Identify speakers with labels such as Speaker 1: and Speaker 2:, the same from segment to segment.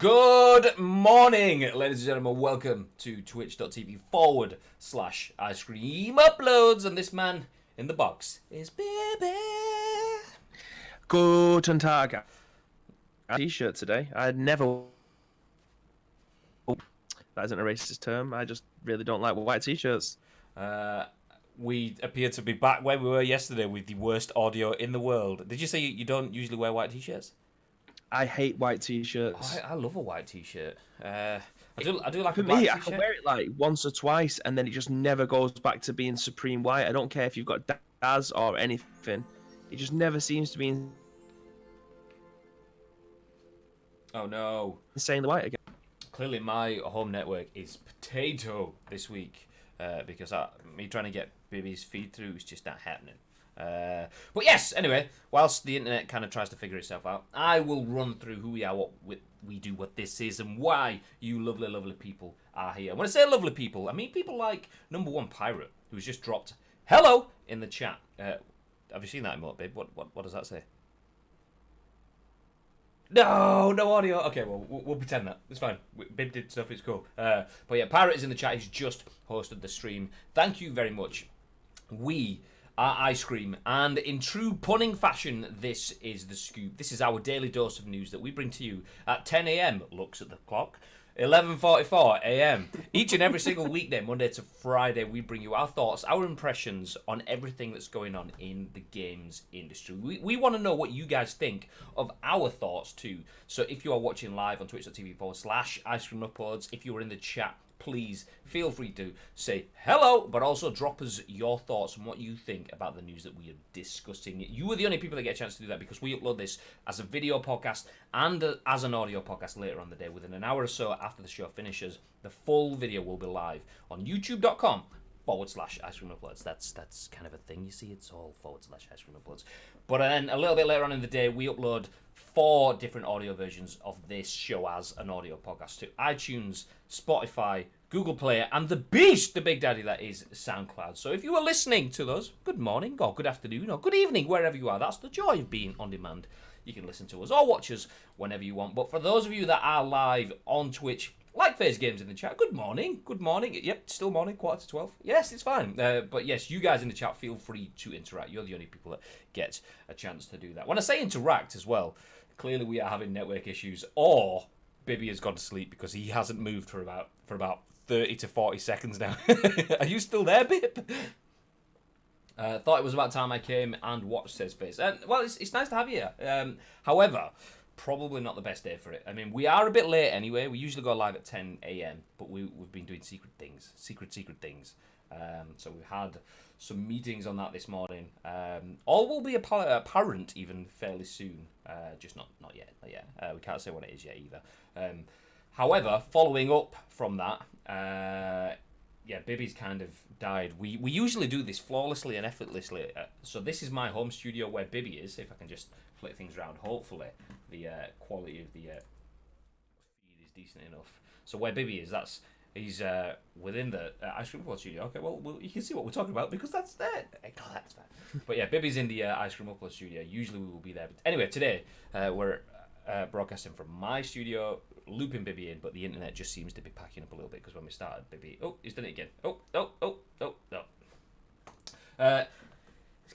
Speaker 1: Good morning, ladies and gentlemen. Welcome to twitch.tv/ice cream uploads. And this man in the box is Baby.
Speaker 2: Guten Tag. T-shirt today. That isn't a racist term. I just really don't like white T-shirts.
Speaker 1: We appear to be back where we were yesterday with the worst audio in the world. Did you say you don't usually wear white T-shirts?
Speaker 2: I hate white T-shirts.
Speaker 1: I love a white T-shirt. I do like
Speaker 2: For
Speaker 1: a black
Speaker 2: me,
Speaker 1: T-shirt.
Speaker 2: I can wear it like once or twice, and then it just never goes back to being supreme white. I don't care if you've got Daz or anything. It just never seems to be
Speaker 1: Oh no!
Speaker 2: insanely white again.
Speaker 1: Clearly, my home network is potato this week because me trying to get Baby's feed through is just not happening. But yes, anyway, whilst the internet kind of tries to figure itself out, I will run through who we are, what we do, what this is, and why you lovely, lovely people are here. When I say lovely people, I mean people like number one Pirate, who's just dropped hello in the chat. Have you seen that emote, babe? What does that say? No audio. Okay, well, we'll pretend that. It's fine. Bib did stuff, it's cool. But yeah, Pirate is in the chat. He's just hosted the stream. Thank you very much. We are Ice Cream, and in true punning fashion, this is the scoop. This is our daily dose of news that we bring to you at 10 a.m. Looks at the clock. 11:44 a.m. Each and every single weekday, Monday to Friday, we bring you our thoughts, our impressions on everything that's going on in the games industry. We want to know what you guys think of our thoughts too. So if you are watching live on twitch.tv/ice cream uploads, if you are in the chat, please feel free to say hello, but also drop us your thoughts on what you think about the news that we are discussing. You are the only people that get a chance to do that because we upload this as a video podcast and as an audio podcast later on the day. Within an hour or so after the show finishes, the full video will be live on youtube.com/ice cream uploads. That's kind of a thing, you see. It's all /ice cream uploads. But then a little bit later on in the day, we upload 4 different audio versions of this show as an audio podcast to iTunes, Spotify, Google Play, and the beast, the big daddy that is SoundCloud. So if you are listening to those, good morning, or good afternoon, or good evening, wherever you are. That's the joy of being on demand. You can listen to us or watch us whenever you want. But for those of you that are live on Twitch, like Phase Games in the chat, good morning. Good morning. Yep, still morning, 11:45. Yes, it's fine. But yes, you guys in the chat, feel free to interact. You're the only people that get a chance to do that. When I say interact as well, clearly we are having network issues, or Bibby has gone to sleep because he hasn't moved for about 30 to 40 seconds now. Are you still there, Bib? Thought it was about time I came and watched, says Face. Well, it's nice to have you here. However, probably not the best day for it. I mean, we are a bit late anyway. We usually go live at 10 a.m., but we've been doing secret things. So we've had some meetings on that this morning. All will be apparent even fairly soon. Just not yet. We can't say what it is yet either. However, following up from that, Bibby's kind of died. We usually do this flawlessly and effortlessly. So this is my home studio where Bibby is. If I can just flip things around, hopefully the quality of the feed is decent enough. So where Bibby is, he's within the Ice Cream Upload studio. Okay, well, you can see what we're talking about because that's there. Ignore that, it's fine. But yeah, Bibby's in the Ice Cream Upload studio. Usually we will be there. But anyway, today we're broadcasting from my studio, looping Bibby in, but the internet just seems to be packing up a little bit because when we started, Bibby... Oh, he's done it again. Oh, no.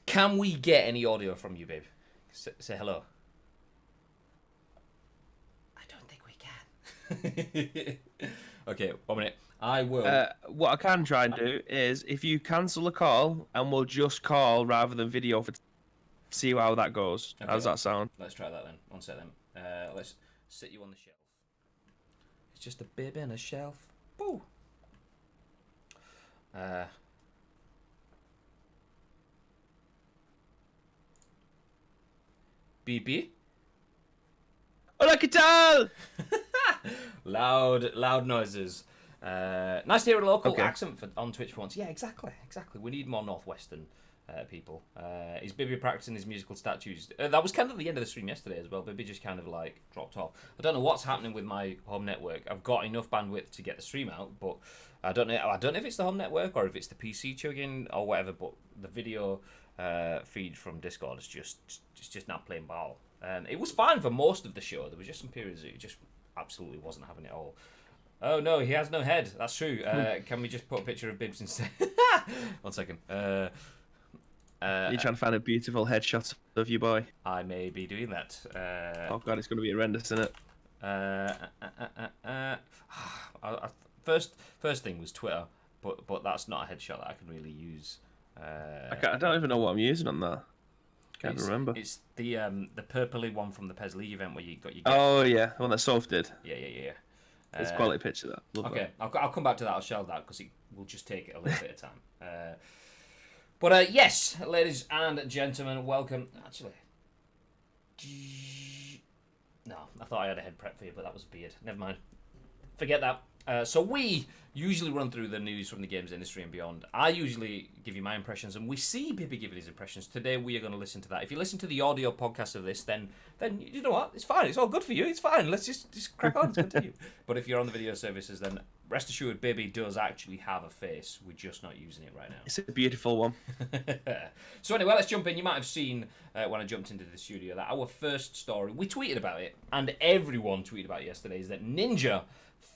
Speaker 1: Can we get any audio from you, babe? Say hello. I don't think we can. Okay, 1 minute. I will.
Speaker 2: What I can try and do is if you cancel a call and we'll just call rather than video for see how that goes. Okay. How does that sound?
Speaker 1: Let's try that then. One sec then. Let's sit you on the shelf. It's just a bib and a shelf. Boo. BB.
Speaker 2: Hola, ¿qué tal?
Speaker 1: Loud noises. Nice to hear a local accent on Twitch for once. Yeah, exactly. We need more Northwestern people. Is Bibby practicing his musical statues? That was kind of the end of the stream yesterday as well. Bibby just kind of like dropped off. I don't know what's happening with my home network. I've got enough bandwidth to get the stream out, but I don't know if it's the home network or if it's the PC chugging or whatever. But the video feed from Discord is just not playing ball. It was fine for most of the show. There was just some periods that it just absolutely wasn't having it all. Oh no, he has no head. That's true. Can we just put a picture of Bibbs instead? 1 second.
Speaker 2: You're trying to find a beautiful headshot of you, boy.
Speaker 1: I may be doing that.
Speaker 2: Oh god, it's going to be horrendous, isn't it?
Speaker 1: First thing was Twitter, but that's not a headshot that I can really use.
Speaker 2: I don't even know what I'm using on that. Can't remember.
Speaker 1: It's the purpley one from the PES League event where you got your.
Speaker 2: Oh yeah, the one that Soph did.
Speaker 1: Yeah.
Speaker 2: It's a quality picture that. Love
Speaker 1: okay,
Speaker 2: that.
Speaker 1: I'll come back to that. I'll show that because it will just take a little bit of time. But yes, ladies and gentlemen, welcome. Actually, no, I thought I had a head prep for you, but that was a beard. Never mind. Forget that. So we usually run through the news from the games industry and beyond. I usually give you my impressions, and we see Bibby giving his impressions. Today we are going to listen to that. If you listen to the audio podcast of this, then you know what? It's fine. It's all good for you. It's fine. Let's just crack on. Let's continue. But if you're on the video services, then rest assured, Bibby does actually have a face. We're just not using it right now.
Speaker 2: It's a beautiful one.
Speaker 1: So anyway, let's jump in. You might have seen when I jumped into the studio that our first story, we tweeted about it, and everyone tweeted about it yesterday, is that Ninja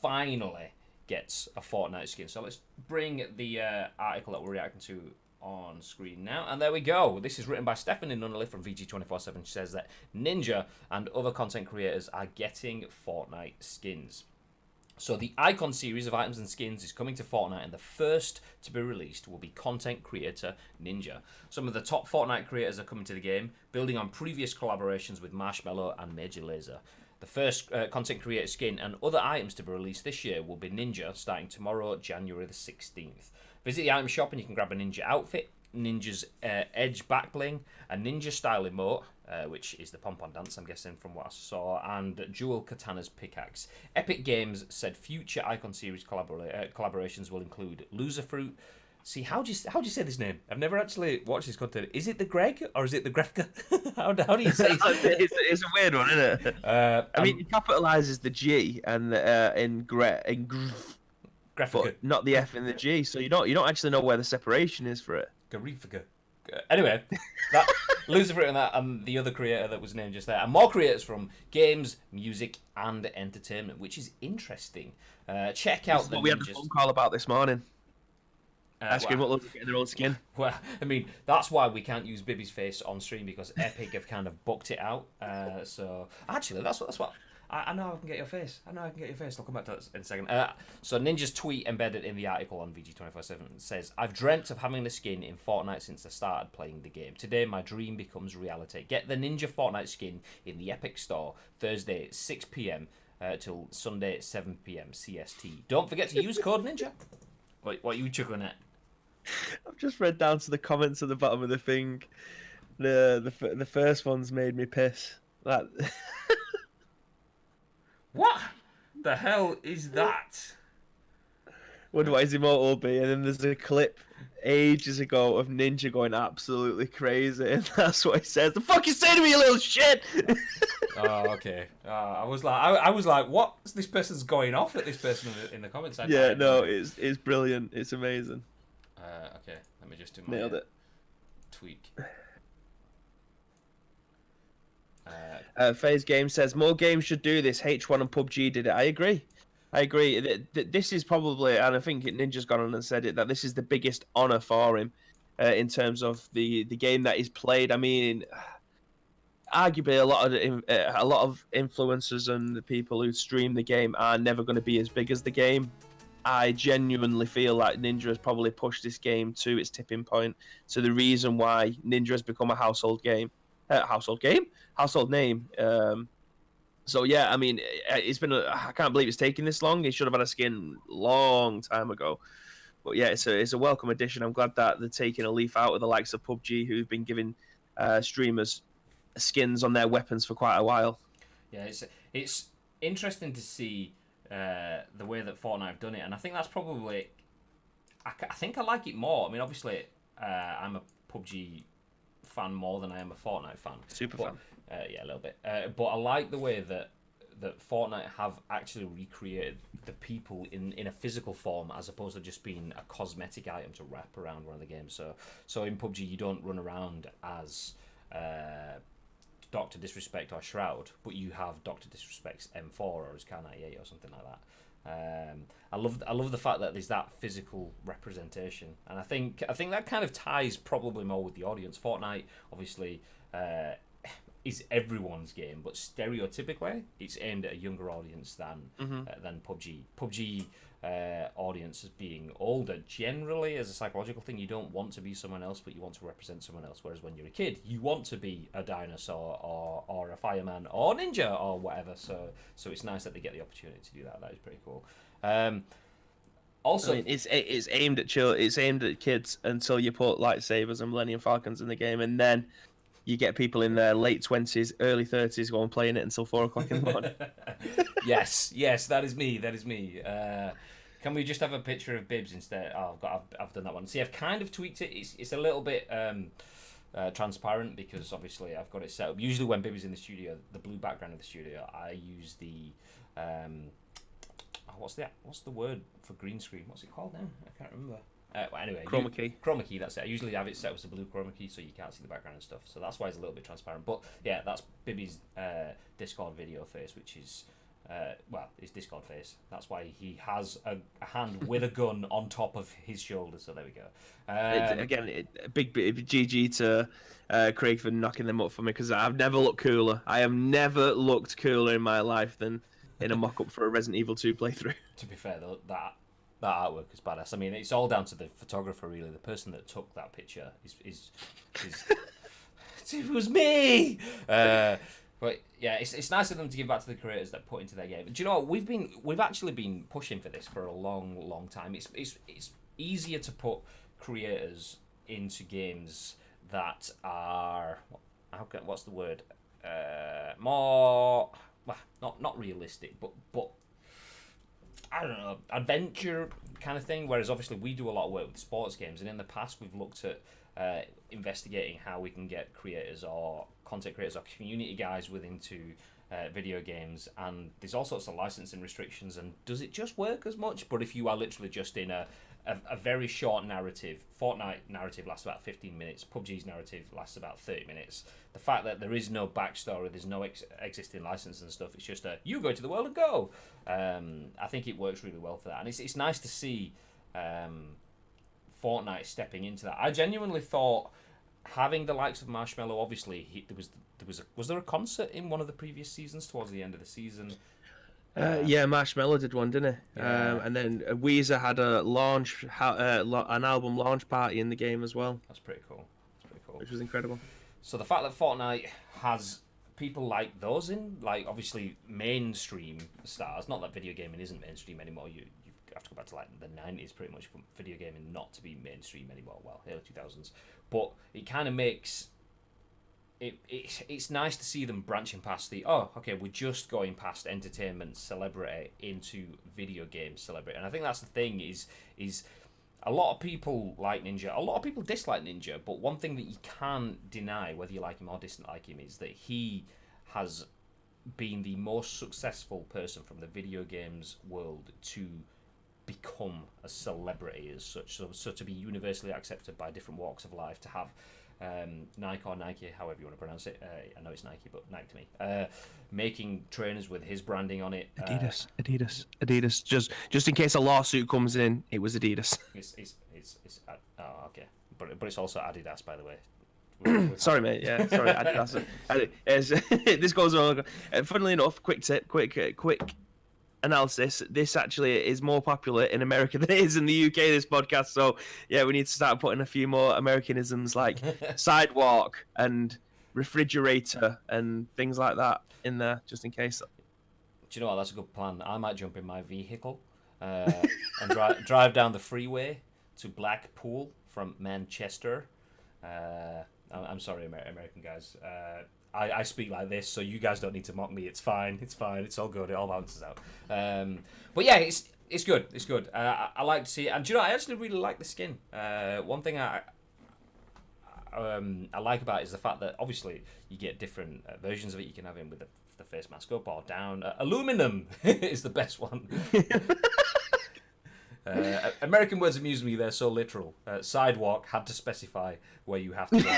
Speaker 1: finally gets a Fortnite skin. So let's bring the article that we're reacting to on screen now. And there we go. This is written by Stephany Nunneley from VG247. She says that Ninja and other content creators are getting Fortnite skins. So the Icon series of items and skins is coming to Fortnite, and the first to be released will be content creator Ninja. Some of the top Fortnite creators are coming to the game, building on previous collaborations with Marshmello and Major Lazer. The first content creator skin and other items to be released this year will be Ninja, starting tomorrow, January the 16th. Visit the item shop and you can grab a Ninja outfit, Ninja's edge back bling, a Ninja style emote, which is the pom-pom dance, I'm guessing, from what I saw, and Jewel Katana's pickaxe. Epic Games said future Icon series collaborations will include Loser Fruit. See, how do you say this name? I've never actually watched this content. Is it the Greg or is it the Grefka? how do you say it?
Speaker 2: It's a weird one, isn't it? I mean, it capitalizes the G and in but not the F in the G, so you don't actually know where the separation is for it.
Speaker 1: Garifika. Anyway, that Loser Fruit and that, and the other creator that was named just there, and more creators from games, music, and entertainment, which is interesting. Check out the.
Speaker 2: We had a phone call about this morning. Asking what looks getting their old skin.
Speaker 1: Well, I mean, that's why we can't use Bibby's face on stream, because Epic have kind of booked it out. So actually, that's what I know. I can get your face. I'll come back to that in a second. So Ninja's tweet embedded in the article on VG247 says, "I've dreamt of having a skin in Fortnite since I started playing the game. Today, my dream becomes reality. Get the Ninja Fortnite skin in the Epic Store Thursday 6 p.m. Till Sunday 7 p.m. CST. Don't forget to use code Ninja." What are you chuckling at?
Speaker 2: I've just read down to the comments at the bottom of the thing. The first one's made me piss. That.
Speaker 1: What the hell is that?
Speaker 2: Wonder what his emote will be, and then there's a clip ages ago of Ninja going absolutely crazy, and that's what he says. The fuck you say to me, you little shit!
Speaker 1: Oh, okay. I was like, what's this person's going off at this person in the comments?
Speaker 2: Yeah, no, it's brilliant. It's amazing.
Speaker 1: Okay, let me just do my
Speaker 2: Nailed it.
Speaker 1: tweak.
Speaker 2: FaZe Game says more games should do this. H1 and PUBG did it. I agree. This is probably, and I think Ninja's gone on and said it, that this is the biggest honor for him in terms of the game that he's played. I mean, arguably a lot of influencers and the people who stream the game are never going to be as big as the game. I genuinely feel like Ninja has probably pushed this game to its tipping point, to the reason why Ninja has become a household name. So yeah, I mean, it's been. I can't believe it's taken this long. He should have had a skin long time ago. But yeah, it's a welcome addition. I'm glad that they're taking a leaf out of the likes of PUBG, who've been giving streamers skins on their weapons for quite a while.
Speaker 1: Yeah, it's interesting to see the way that Fortnite have done it, and I think that's probably. I think I like it more. I mean, obviously, I'm a PUBG fan more than I am a Fortnite fan.
Speaker 2: Super fan.
Speaker 1: Yeah, a little bit. But I like the way that Fortnite have actually recreated the people in a physical form, as opposed to just being a cosmetic item to wrap around one of the games. So in PUBG, you don't run around as Doctor Disrespect or Shroud, but you have Doctor Disrespect's M4 or his K98 or something like that. I love the fact that there's that physical representation, and I think that kind of ties probably more with the audience. Fortnite, obviously, is everyone's game, but stereotypically, it's aimed at a younger audience than PUBG. PUBG audience as being older. Generally, as a psychological thing, you don't want to be someone else, but you want to represent someone else. Whereas when you're a kid, you want to be a dinosaur or a fireman or ninja or whatever. So it's nice that they get the opportunity to do that. That is pretty cool. Also,
Speaker 2: I mean, it's aimed at it's aimed at kids until you put lightsabers and Millennium Falcons in the game, and then you get people in their late 20s, early 30s going playing it until 4 o'clock in the morning.
Speaker 1: yes, that is me. Can we just have a picture of Bibbs instead? Oh, I've done that one. See, I've kind of tweaked it. It's a little bit transparent because obviously I've got it set up. Usually when Bibbs is in the studio, the blue background of the studio, I use the what's the word for green screen? What's it called now? I can't remember. Well, anyway,
Speaker 2: chroma key.
Speaker 1: Chroma key, that's it. I usually have it set as a blue chroma key so you can't see the background and stuff. So that's why it's a little bit transparent. But yeah, that's Bibby's Discord video face, which is, his Discord face. That's why he has a hand with a gun on top of his shoulder. So there we go.
Speaker 2: Big GG to Craig for knocking them up for me because I've never looked cooler. I have never looked cooler in my life than in a mock-up for a Resident Evil 2 playthrough.
Speaker 1: To be fair, though, that artwork is badass. I mean, it's all down to the photographer, really. The person that took that picture is it was me. But yeah, it's nice of them to give back to the creators that put into their game. Do you know what? We've actually been pushing for this for a long time. It's easier to put creators into games that are what's the word? More not realistic, but I don't know, adventure kind of thing. Whereas obviously we do a lot of work with sports games, and in the past we've looked at investigating how we can get creators or content creators or community guys into video games, and there's all sorts of licensing restrictions. And does it just work as much? But if you are literally just in a very short narrative, Fortnite narrative lasts about 15 minutes, PUBG's narrative lasts about 30 minutes. The fact that there is no backstory, there's no existing license and stuff, it's just you go to the world and go. I think it works really well for that, and it's nice to see Fortnite stepping into that. I genuinely thought having the likes of Marshmello, obviously was there a concert in one of the previous seasons towards the end of the season?
Speaker 2: Yeah, Marshmello did one, didn't he?
Speaker 1: Yeah.
Speaker 2: And then Weezer had a an album launch party in the game as well.
Speaker 1: That's pretty cool.
Speaker 2: Which was incredible.
Speaker 1: So the fact that Fortnite has people like those in, like obviously mainstream stars, not that video gaming isn't mainstream anymore. You have to go back to like the 90s pretty much for video gaming not to be mainstream anymore. Well, early 2000s. But it kind of makes... It's nice to see them branching past we're just going past entertainment celebrity into video game celebrity. And I think that's the thing is a lot of people like Ninja, a lot of people dislike Ninja, but one thing that you can't deny, whether you like him or dislike him, is that he has been the most successful person from the video games world to become a celebrity as such, so to be universally accepted by different walks of life, to have Nike, however you want to pronounce it. I know it's Nike, but Nike to me. Making trainers with his branding on it.
Speaker 2: Adidas. Just in case a lawsuit comes in, it was Adidas.
Speaker 1: It's okay, but it's also Adidas, by the way.
Speaker 2: Sorry, mate. Yeah, sorry, Adidas. This goes on. Funnily enough, quick analysis. This actually is more popular in America than it is in the UK, this podcast. So yeah, we need to start putting a few more Americanisms like sidewalk and refrigerator and things like that in there, just in case.
Speaker 1: Do you know what? That's a good plan. I might jump in my vehicle and drive down the freeway to Blackpool from Manchester. I'm sorry, American guys. I speak like this, so you guys don't need to mock me. It's fine. It's all good. It all balances out. But yeah, it's good. It's good. I like to see it. And do you know, I actually really like the skin. One thing I like about it is the fact that obviously you get different versions of it. You can have him with the face mask up or down. Aluminum is the best one. American words amuse me. They're so literal. Sidewalk had to specify where you have to go.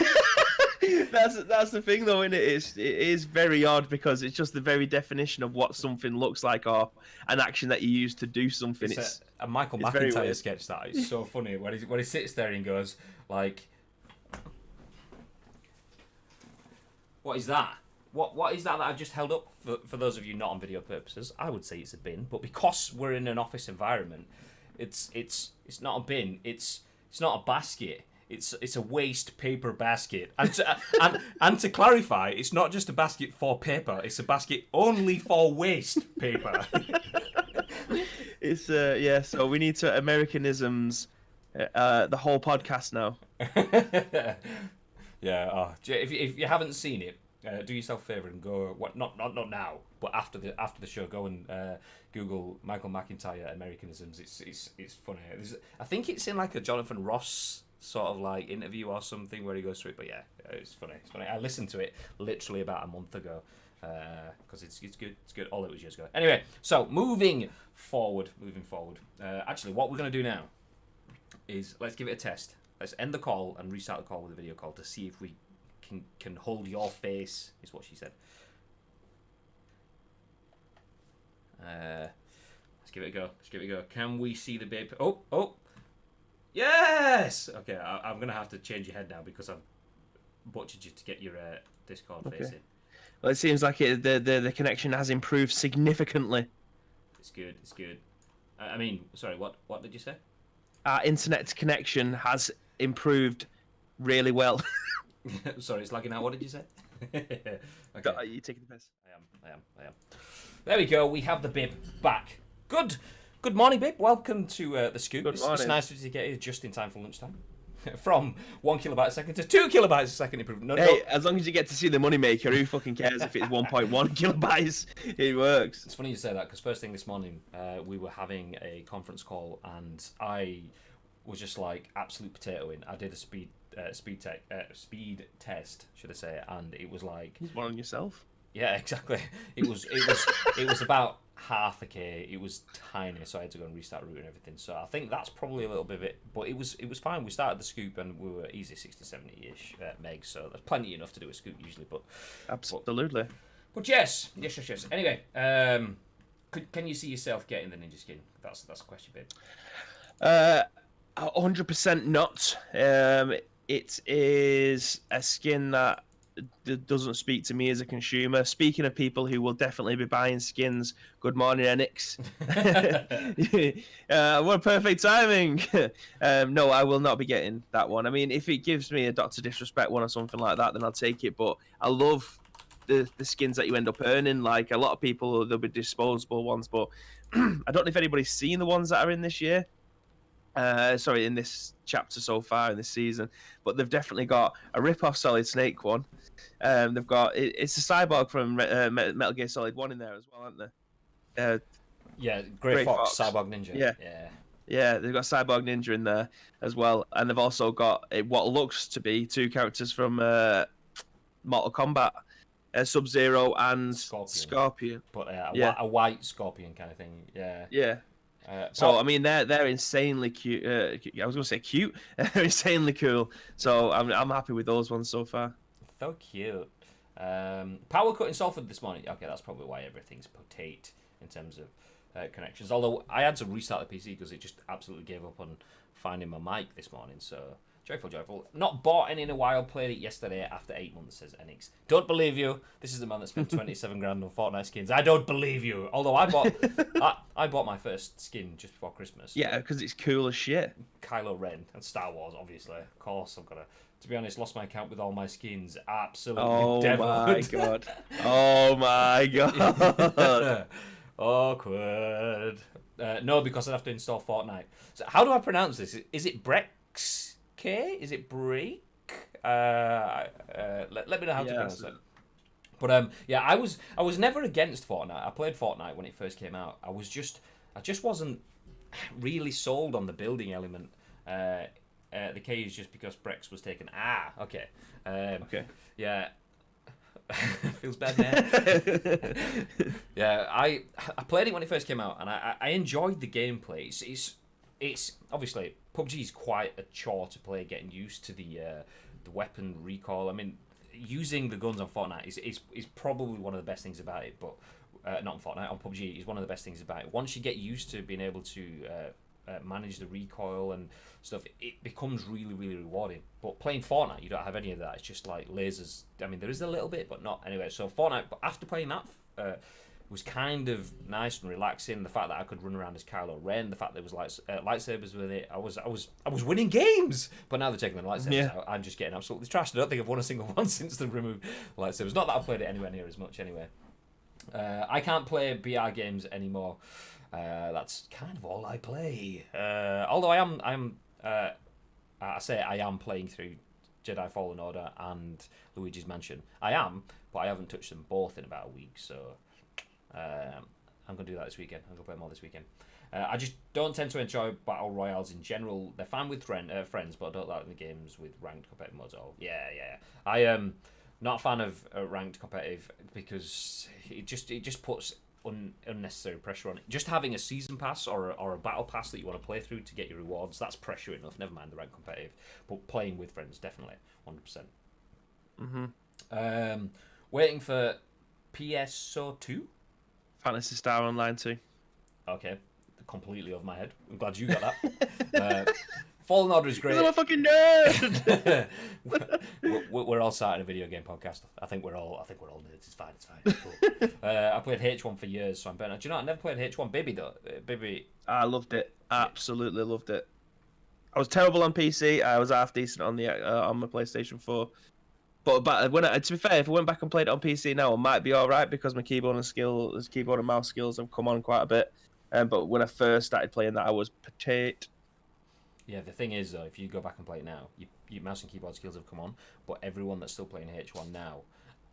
Speaker 2: That's the thing, though, isn't it? It is very odd because it's just the very definition of what something looks like or an action that you use to do something.
Speaker 1: It's a Michael
Speaker 2: it's very
Speaker 1: McIntyre
Speaker 2: weird.
Speaker 1: sketch. That it's so funny when he sits there and goes like, "What is that? What is that I've just held up?" For those of you not on video purposes, I would say it's a bin, but because we're in an office environment, it's not a bin. It's not a basket. It's a waste paper basket, and and to clarify, it's not just a basket for paper. It's a basket only for waste paper.
Speaker 2: It's yeah. So we need to Americanisms the whole podcast now.
Speaker 1: Yeah. Oh, if you haven't seen it, do yourself a favour and go. Not now, but after the show, go and Google Michael McIntyre Americanisms. It's funny. I think it's in like a Jonathan Ross sort of like interview or something where he goes through it. But yeah, it's funny. It's funny. I listened to it literally about a month ago because it's good. It's good. All it was years ago. Anyway, so moving forward. Actually, what we're gonna do now is let's give it a test. Let's end the call and restart the call with a video call to see if we can hold your face. Is what she said. Let's give it a go. Can we see the babe? Oh. Yes! Okay, I'm going to have to change your head now because I've butchered you to get your Discord face in.
Speaker 2: Well, it seems like the connection has improved significantly.
Speaker 1: It's good. I mean, sorry, what did you say?
Speaker 2: Our internet connection has improved really well.
Speaker 1: Sorry, it's lagging out. What did you say? Okay.
Speaker 2: Are you taking the piss?
Speaker 1: I am. There we go. We have the bib back. Good morning, babe. Welcome to the scoop. It's nice to get here just in time for lunchtime. From 1 kilobyte a second to 2 kilobytes a second improvement.
Speaker 2: No. As long as you get to see the moneymaker, who fucking cares if it's 1.1 kilobytes? It works.
Speaker 1: It's funny you say that because first thing this morning we were having a conference call and I was just like absolute potatoing. I did a speed test, should I say, and it was like
Speaker 2: He's one on yourself.
Speaker 1: Yeah, exactly. It was about half a K. It was tiny, so I had to go and restart route and everything. So I think that's probably a little bit of it, but it was fine. We started the scoop and we were easy 60, 70-ish megs, so there's plenty enough to do a scoop usually. But
Speaker 2: absolutely.
Speaker 1: But yes. Anyway, can you see yourself getting the ninja skin? That's the question, babe.
Speaker 2: 100% not. It is a skin that doesn't speak to me as a consumer. Speaking of people who will definitely be buying skins, good morning, Enix. What perfect timing. No, I will not be getting that one. I mean, if it gives me a Dr. Disrespect one or something like that, then I'll take it. But I love the skins that you end up earning. Like a lot of people, there'll be disposable ones, but I don't know if anybody's seen the ones that are in this year. In this chapter so far in this season, but they've definitely got a rip-off Solid Snake one. They've got it's a cyborg from Metal Gear Solid 1 in there as well, aren't they?
Speaker 1: Yeah, Grey Fox, Cyborg Ninja.
Speaker 2: Yeah, they've got Cyborg Ninja in there as well, and they've also got what looks to be two characters from Mortal Kombat, Sub-Zero and Scorpion.
Speaker 1: But a white Scorpion kind of thing.
Speaker 2: Yeah. I mean, they're insanely cute. I was going to say cute. They're insanely cool. So I'm happy with those ones so far.
Speaker 1: So cute. Power cut in Salford this morning. Okay, that's probably why everything's potato in terms of connections. Although I had to restart the PC because it just absolutely gave up on finding my mic this morning. So joyful. Not bought any in a while. Played it yesterday after 8 months, says Enix. Don't believe you. This is the man that spent 27 grand on Fortnite skins. I don't believe you. Although I bought my first skin just before Christmas.
Speaker 2: Yeah, because it's cool as shit.
Speaker 1: Kylo Ren and Star Wars, obviously. Of course, I've got to be honest, lost my account with all my skins. Absolutely deviled.
Speaker 2: Oh my god.
Speaker 1: Awkward. No, because I'd have to install Fortnite. So how do I pronounce this? Is it Brex? Is it break? Let me know how to pronounce it. But I was never against Fortnite. I played Fortnite when it first came out. I just wasn't really sold on the building element. The K is just because Brex was taken. Okay.
Speaker 2: Okay.
Speaker 1: Yeah. Feels bad now. Yeah, I played it when it first came out, and I enjoyed the gameplay. It's obviously PUBG is quite a chore to play, getting used to the weapon recoil. I mean, using the guns on Fortnite is probably one of the best things about it, but not on Fortnite, on PUBG is one of the best things about it. Once you get used to being able to manage the recoil and stuff, it becomes really, really rewarding. But playing Fortnite, you don't have any of that. It's just like lasers. I mean, there is a little bit, but not anyway. So Fortnite, but after playing that, was kind of nice and relaxing. The fact that I could run around as Kylo Ren, the fact that there was lightsabers with it, I was winning games. But now they're taking the lightsabers out, I'm just getting absolutely trashed. I don't think I've won a single one since they removed lightsabers. Not that I've played it anywhere near as much anyway. I can't play BR games anymore. That's kind of all I play. Although I am playing through Jedi Fallen Order and Luigi's Mansion. I am, but I haven't touched them both in about a week, so I'm going to do that this weekend. I'm going to play them all this weekend. I just don't tend to enjoy battle royales in general. They're fine with friends, but I don't like the games with ranked competitive modes at all. Yeah. I am not a fan of ranked competitive because it just puts unnecessary pressure on it. Just having a season pass or a battle pass that you want to play through to get your rewards, that's pressure enough. Never mind the ranked competitive, but playing with friends, definitely 100%. Waiting for PSO2.
Speaker 2: Phantasy Star Online 2.
Speaker 1: Okay, completely over my head. I'm glad you got that. Fallen Order is great.
Speaker 2: I'm a fucking nerd.
Speaker 1: we're all starting a video game podcast. I think we're all nerds. It's fine. It's cool. I played H1 for years, so I'm better. Do you know? I never played H1 Baby though. Baby.
Speaker 2: I loved it. Absolutely loved it. I was terrible on PC. I was half decent on my PlayStation 4. But to be fair, if I went back and played it on PC now, I might be all right because my keyboard and mouse skills have come on quite a bit. But when I first started playing that, I was potato.
Speaker 1: Yeah, the thing is though, if you go back and play it now, your mouse and keyboard skills have come on, but everyone that's still playing H1 now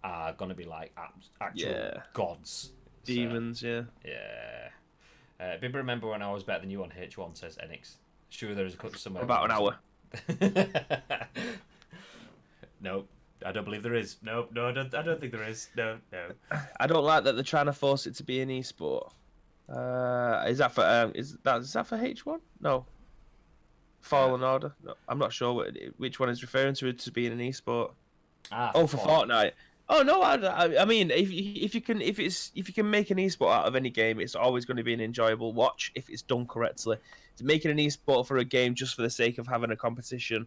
Speaker 1: are gonna be like actual gods,
Speaker 2: demons.
Speaker 1: So, yeah. Maybe remember when I was better than you on H1? Says Enix. Sure, there is a cut somewhere.
Speaker 2: About an hour.
Speaker 1: No. I don't believe there is. No, I don't think there is. No.
Speaker 2: I don't like that they're trying to force it to be an esport. Is that for is that for H1? No. Fallen Order. No, I'm not sure which one is referring to being an esport. For Fortnite. Oh no, I mean if you can make an esport out of any game, it's always going to be an enjoyable watch if it's done correctly. Making an esport for a game just for the sake of having a competition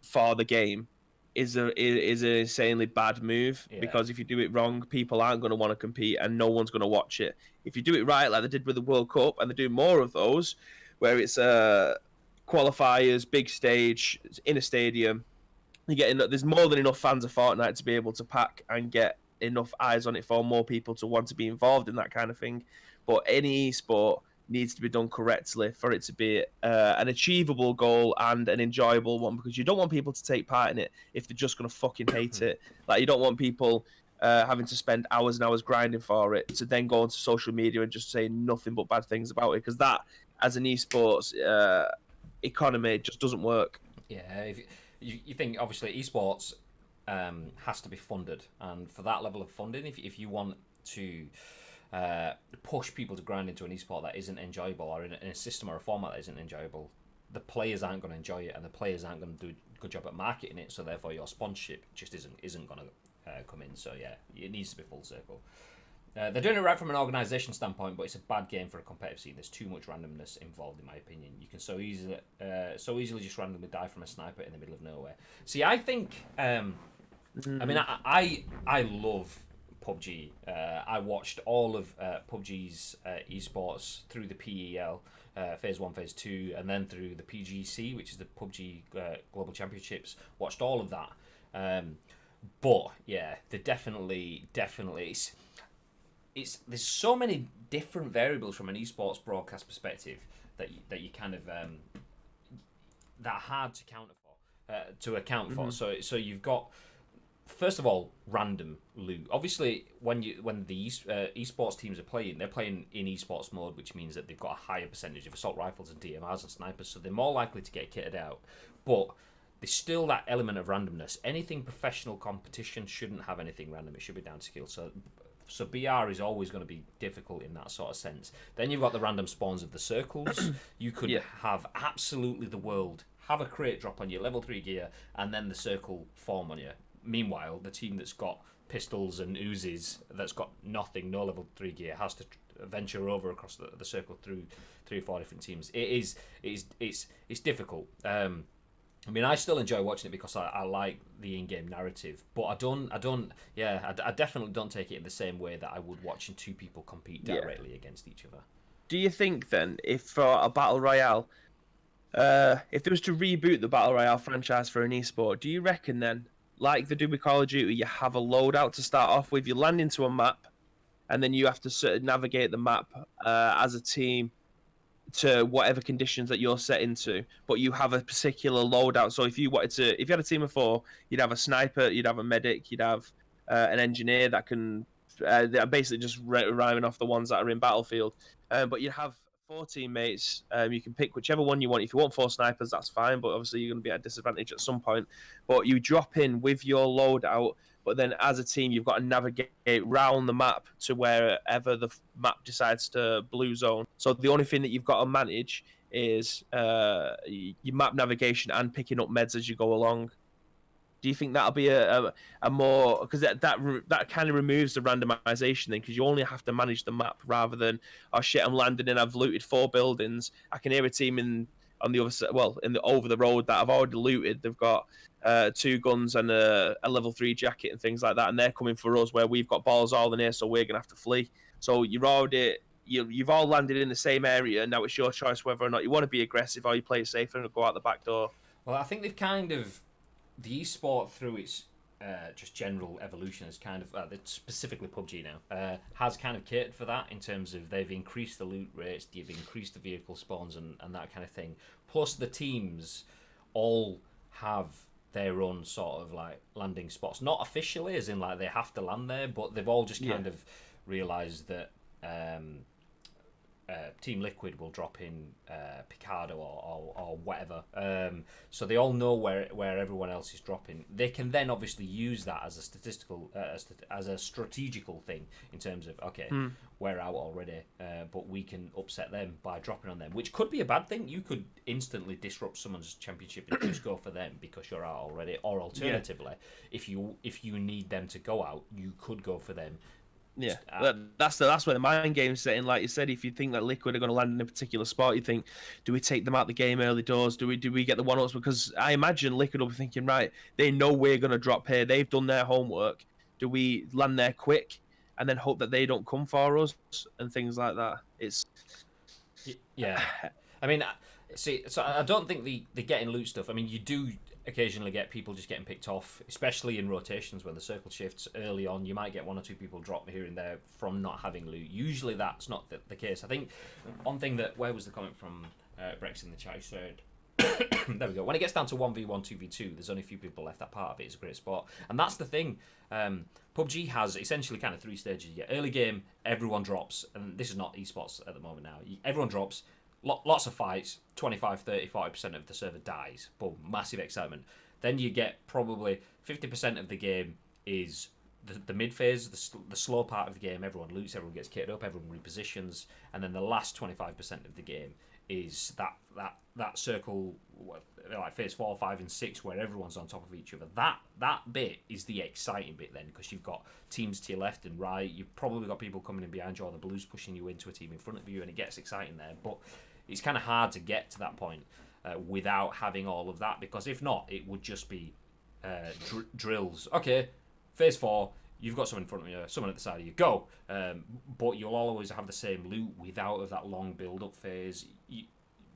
Speaker 2: for the game is an insanely bad move, because if you do it wrong, people aren't going to want to compete and no one's going to watch it. If you do it right, like they did with the World Cup, and they do more of those, where it's qualifiers, big stage, in a stadium, there's more than enough fans of Fortnite to be able to pack and get enough eyes on it for more people to want to be involved in that kind of thing. But any sport needs to be done correctly for it to be an achievable goal and an enjoyable one, because you don't want people to take part in it if they're just going to fucking hate it. Like, you don't want people having to spend hours and hours grinding for it to then go onto social media and just say nothing but bad things about it, because that, as an esports economy, just doesn't work.
Speaker 1: Yeah, if you think, obviously, esports has to be funded, and for that level of funding, if you want to push people to grind into an esport that isn't enjoyable, or in a system or a format that isn't enjoyable, the players aren't going to enjoy it, and the players aren't going to do a good job at marketing it, so therefore your sponsorship just isn't going to come in. So yeah, it needs to be full circle. They're doing it right from an organisation standpoint, but it's a bad game for a competitive scene. There's too much randomness involved, in my opinion. You can so easily just randomly die from a sniper in the middle of nowhere. See, I think, I mean, I love PUBG. I watched all of PUBG's esports through the PEL, Phase 1, Phase 2, and then through the PGC, which is the PUBG Global Championships. Watched all of that. But, yeah, they're definitely... There's so many different variables from an esports broadcast perspective that you kind of... that are hard to account for. So you've got... First of all, random loot. Obviously, when the esports teams are playing, they're playing in esports mode, which means that they've got a higher percentage of assault rifles and DMRs and snipers, so they're more likely to get kitted out. But there's still that element of randomness. Anything professional competition shouldn't have anything random. It should be down to skill. So BR is always going to be difficult in that sort of sense. Then you've got the random spawns of the circles. You could have absolutely the world, have a crate drop on your level 3 gear, and then the circle form on you. meanwhile, the team that's got pistols and Uzis, that's got nothing, no level 3 gear, has to venture over across the circle through 3 or 4 different teams. It's difficult. I mean, I still enjoy watching it because I like the in-game narrative, but I definitely don't take it in the same way that I would watching 2 people compete directly against each other.
Speaker 2: Do you think then, if for a battle royale, if there was to reboot the battle royale franchise for an esport, do you reckon then, like they do with Call of Duty, you have a loadout to start off with, you land into a map, and then you have to sort of navigate the map as a team to whatever conditions that you're set into, but you have a particular loadout. So if you had a team of 4, you'd have a sniper, you'd have a medic, you'd have an engineer that can, they're basically just rhyming off the ones that are in Battlefield. But you'd have 4 teammates. You can pick whichever one you want. If you want 4 snipers, that's fine, but obviously you're going to be at a disadvantage at some point. But you drop in with your loadout, but then as a team, you've got to navigate round the map to wherever the map decides to blue zone. So the only thing that you've got to manage is your map navigation and picking up meds as you go along. Do you think that'll be a more, because that kind of removes the randomization then, because you only have to manage the map rather than, oh shit, I'm landing and I've looted 4 buildings. I can hear a team on the other side, over the road that I've already looted. They've got 2 guns and a level 3 jacket and things like that, and they're coming for us where we've got balls all in here, so we're gonna have to flee. So you've all landed in the same area, and now it's your choice whether or not you want to be aggressive or you play it safer and go out the back door.
Speaker 1: Well, I think they've kind of, the esport through its just general evolution has kind of, specifically PUBG now, has kind of catered for that in terms of they've increased the loot rates, they've increased the vehicle spawns and that kind of thing. Plus the teams all have their own sort of like landing spots, not officially as in like they have to land there, but they've all just kind of realised that Team Liquid will drop in Picardo or whatever, so they all know where everyone else is dropping. They can then obviously use that as a statistical as a strategical thing in terms of we're out already, but we can upset them by dropping on them, which could be a bad thing. You could instantly disrupt someone's championship and just go for them because you're out already, or alternatively, if you need them to go out, you could go for them.
Speaker 2: Yeah, that's where the mind game's setting. Like you said, if you think that Liquid are going to land in a particular spot, you think, do we take them out the game early doors? Do we get the 1-ups? Because I imagine Liquid will be thinking, right, they know we're going to drop here. They've done their homework. Do we land there quick and then hope that they don't come for us and things like that?
Speaker 1: I mean, see, so I don't think the getting loot stuff. I mean, you do occasionally get people just getting picked off, especially in rotations when the circle shifts early on. You might get 1 or 2 people drop here and there from not having loot. Usually that's not the case. I think one thing that, where was the comment from Brex in the chat? He said, there we go. When it gets down to 1v1, 2v2, there's only a few people left. That part of it is a great spot. And that's the thing. PUBG has essentially kind of 3 stages. You get early game, everyone drops. And this is not esports at the moment now. Everyone drops. Lots of fights, 25, 30, 40% of the server dies. Boom, massive excitement. Then you get probably 50% of the game is the mid phase, the slow part of the game. Everyone loots, everyone gets kitted up, everyone repositions. And then the last 25% of the game is that circle, like phase 4, 5 and 6, where everyone's on top of each other. That bit is the exciting bit then, because you've got teams to your left and right. You've probably got people coming in behind you, or the blues pushing you into a team in front of you, and it gets exciting there. But it's kind of hard to get to that point without having all of that, because if not, it would just be drills. Okay, phase 4, you've got someone in front of you, someone at the side of you, go. But you'll always have the same loot without that long build-up phase.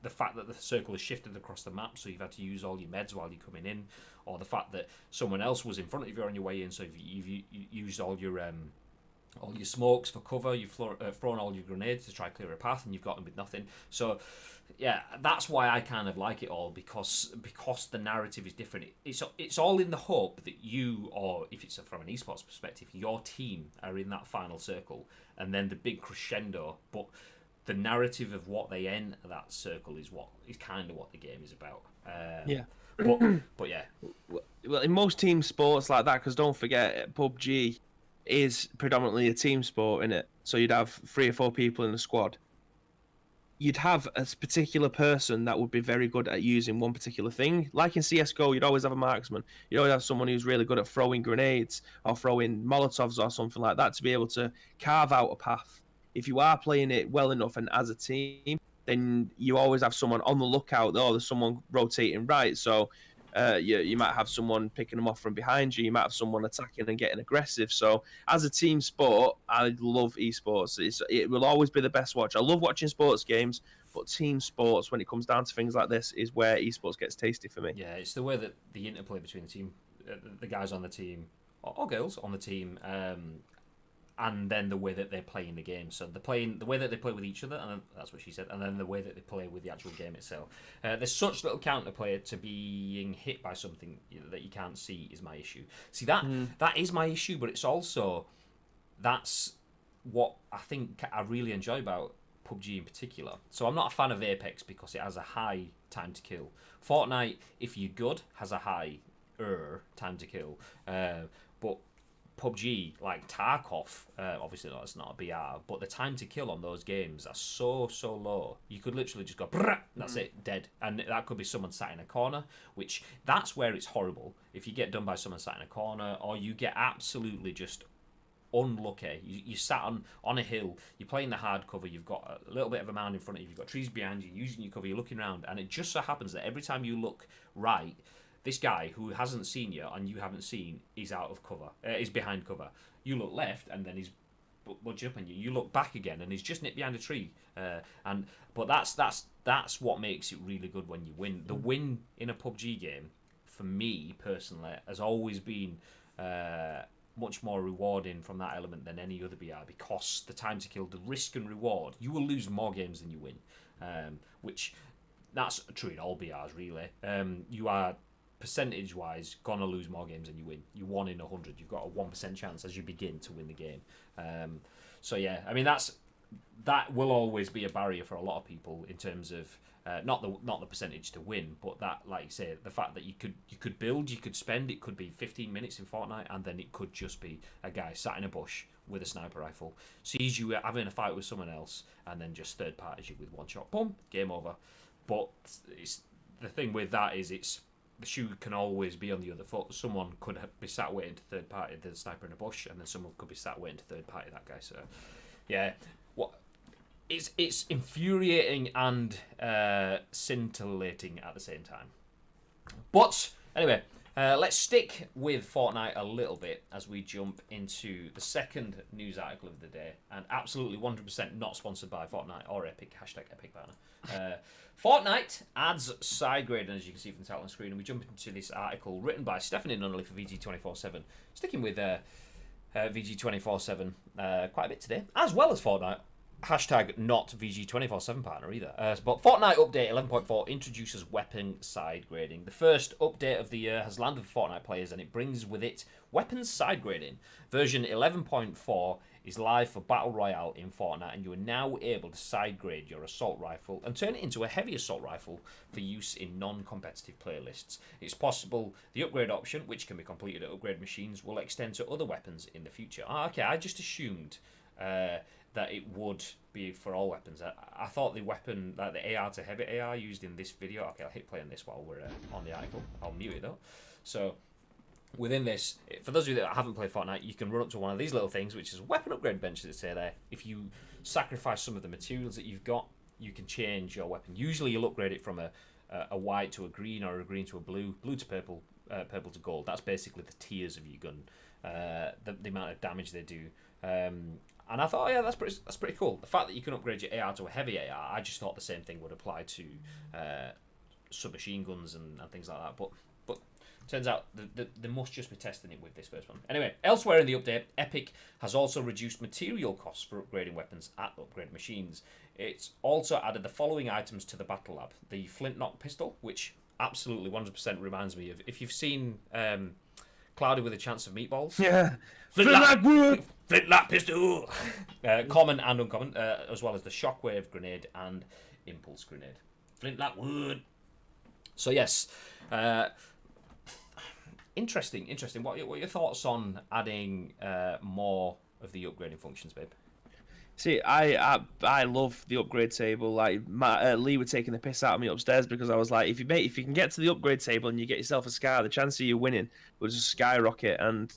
Speaker 1: The fact that the circle is shifted across the map, so you've had to use all your meds while you're coming in, or the fact that someone else was in front of you on your way in, so you've used all your smokes for cover, you've thrown all your grenades to try clear a path, and you've got them with nothing. So yeah, that's why I kind of like it all, because the narrative is different. It's all in the hope that you, or if it's from an esports perspective, your team are in that final circle, and then the big crescendo. But the narrative of what they end that circle is kind of what the game is about. But yeah.
Speaker 2: Well, in most team sports like that, because don't forget, PUBG is predominantly a team sport, innit? So you'd have 3 or 4 people in a squad. you'd have a particular person that would be very good at using one particular thing. Like in CSGO, you'd always have a marksman. You'd always have someone who's really good at throwing grenades or throwing Molotovs or something like that to be able to carve out a path. If you are playing it well enough and as a team, then you always have someone on the lookout. Oh, there's someone rotating right. So you might have someone picking them off from behind you. You might have someone attacking and getting aggressive. So as a team sport, I love esports. It will always be the best watch. I love watching sports games, but team sports, when it comes down to things like this, is where esports gets tasty for me.
Speaker 1: Yeah, it's the way that the interplay between the team, the guys on the team, or girls on the team, and then the way that they play in the game. So the way that they play with each other, and that's what she said, and then the way that they play with the actual game itself. There's such little counterplay to being hit by something that you can't see is my issue. See, that is my issue, but it's also, that's what I think I really enjoy about PUBG in particular. So I'm not a fan of Apex because it has a high time to kill. Fortnite, if you're good, has a high time to kill. But PUBG, like Tarkov, obviously it's not a BR, but the time to kill on those games are so low. You could literally just go, that's it, dead. And that could be someone sat in a corner, which that's where it's horrible. If you get done by someone sat in a corner, or you get absolutely just unlucky. You sat on a hill, you're playing the hard cover, you've got a little bit of a mound in front of you, you've got trees behind you, using your cover, you're looking around, and it just so happens that every time you look right, this guy who hasn't seen you and you haven't seen is out of cover, is behind cover. You look left and then he's budging up on you. You look back again and he's just nipped behind a tree. But that's what makes it really good when you win. The win in a PUBG game, for me personally, has always been much more rewarding from that element than any other BR, because the time to kill, the risk and reward, you will lose more games than you win, which that's true in all BRs really. You are percentage-wise gonna lose more games than you win. You're 1 in 100. You've got a 1% chance as you begin to win the game. So yeah, I mean that will always be a barrier for a lot of people in terms of not the percentage to win, but that, like you say, the fact that you could build, you could spend, it could be 15 minutes in Fortnite, and then it could just be a guy sat in a bush with a sniper rifle, sees you having a fight with someone else, and then just third parties you with one shot, boom, game over. But the thing with that is the shoe can always be on the other foot. Someone could be sat waiting to third party the sniper in a bush, and then someone could be sat waiting to third party that guy. So, yeah, it's infuriating and scintillating at the same time. But anyway, let's stick with Fortnite a little bit as we jump into the second news article of the day, and absolutely 100% not sponsored by Fortnite or Epic. #Epic banner. Fortnite adds side grading, as you can see from the title on the screen, and we jump into this article written by Stephany Nunneley for VG247. Sticking with VG247 quite a bit today, as well as Fortnite. Not VG247 partner either. But Fortnite update 11.4 introduces weapon side grading. The first update of the year has landed for Fortnite players, and it brings with it weapons side grading. Version 11.4 is live for Battle Royale in Fortnite, and you are now able to side grade your assault rifle and turn it into a heavy assault rifle for use in non-competitive playlists. It's possible the upgrade option, which can be completed at upgrade machines, will extend to other weapons in the future. Okay, I just assumed that it would be for all weapons. I thought the weapon, like the AR to heavy AR used in this video, okay, I'll hit play on this while we're on the article. I'll mute it though. So within this, for those of you that haven't played Fortnite, you can run up to one of these little things, which is a weapon upgrade bench that say there. If you sacrifice some of the materials that you've got, you can change your weapon. Usually you'll upgrade it from a white to a green, or a green to a blue, blue to purple, purple to gold. That's basically the tiers of your gun, the amount of damage they do. And I thought, oh, yeah, that's pretty cool. The fact that you can upgrade your AR to a heavy AR, I just thought the same thing would apply to submachine guns and things like that. But turns out they must just be testing it with this first one. Anyway, elsewhere in the update, Epic has also reduced material costs for upgrading weapons at upgrade machines. It's also added the following items to the Battle Lab. The flintlock pistol, which absolutely 100% reminds me of, if you've seen Cloudy with a Chance of Meatballs.
Speaker 2: Yeah.
Speaker 1: Flintlock pistol! Common and uncommon, as well as the shockwave grenade and impulse grenade. Flintlock wood. So yes, interesting. What are your thoughts on adding more of the upgrading functions, babe?
Speaker 2: See, I love the upgrade table. Like Lee were taking the piss out of me upstairs because I was like, if you can get to the upgrade table and you get yourself a scar, the chance of you winning will just skyrocket. And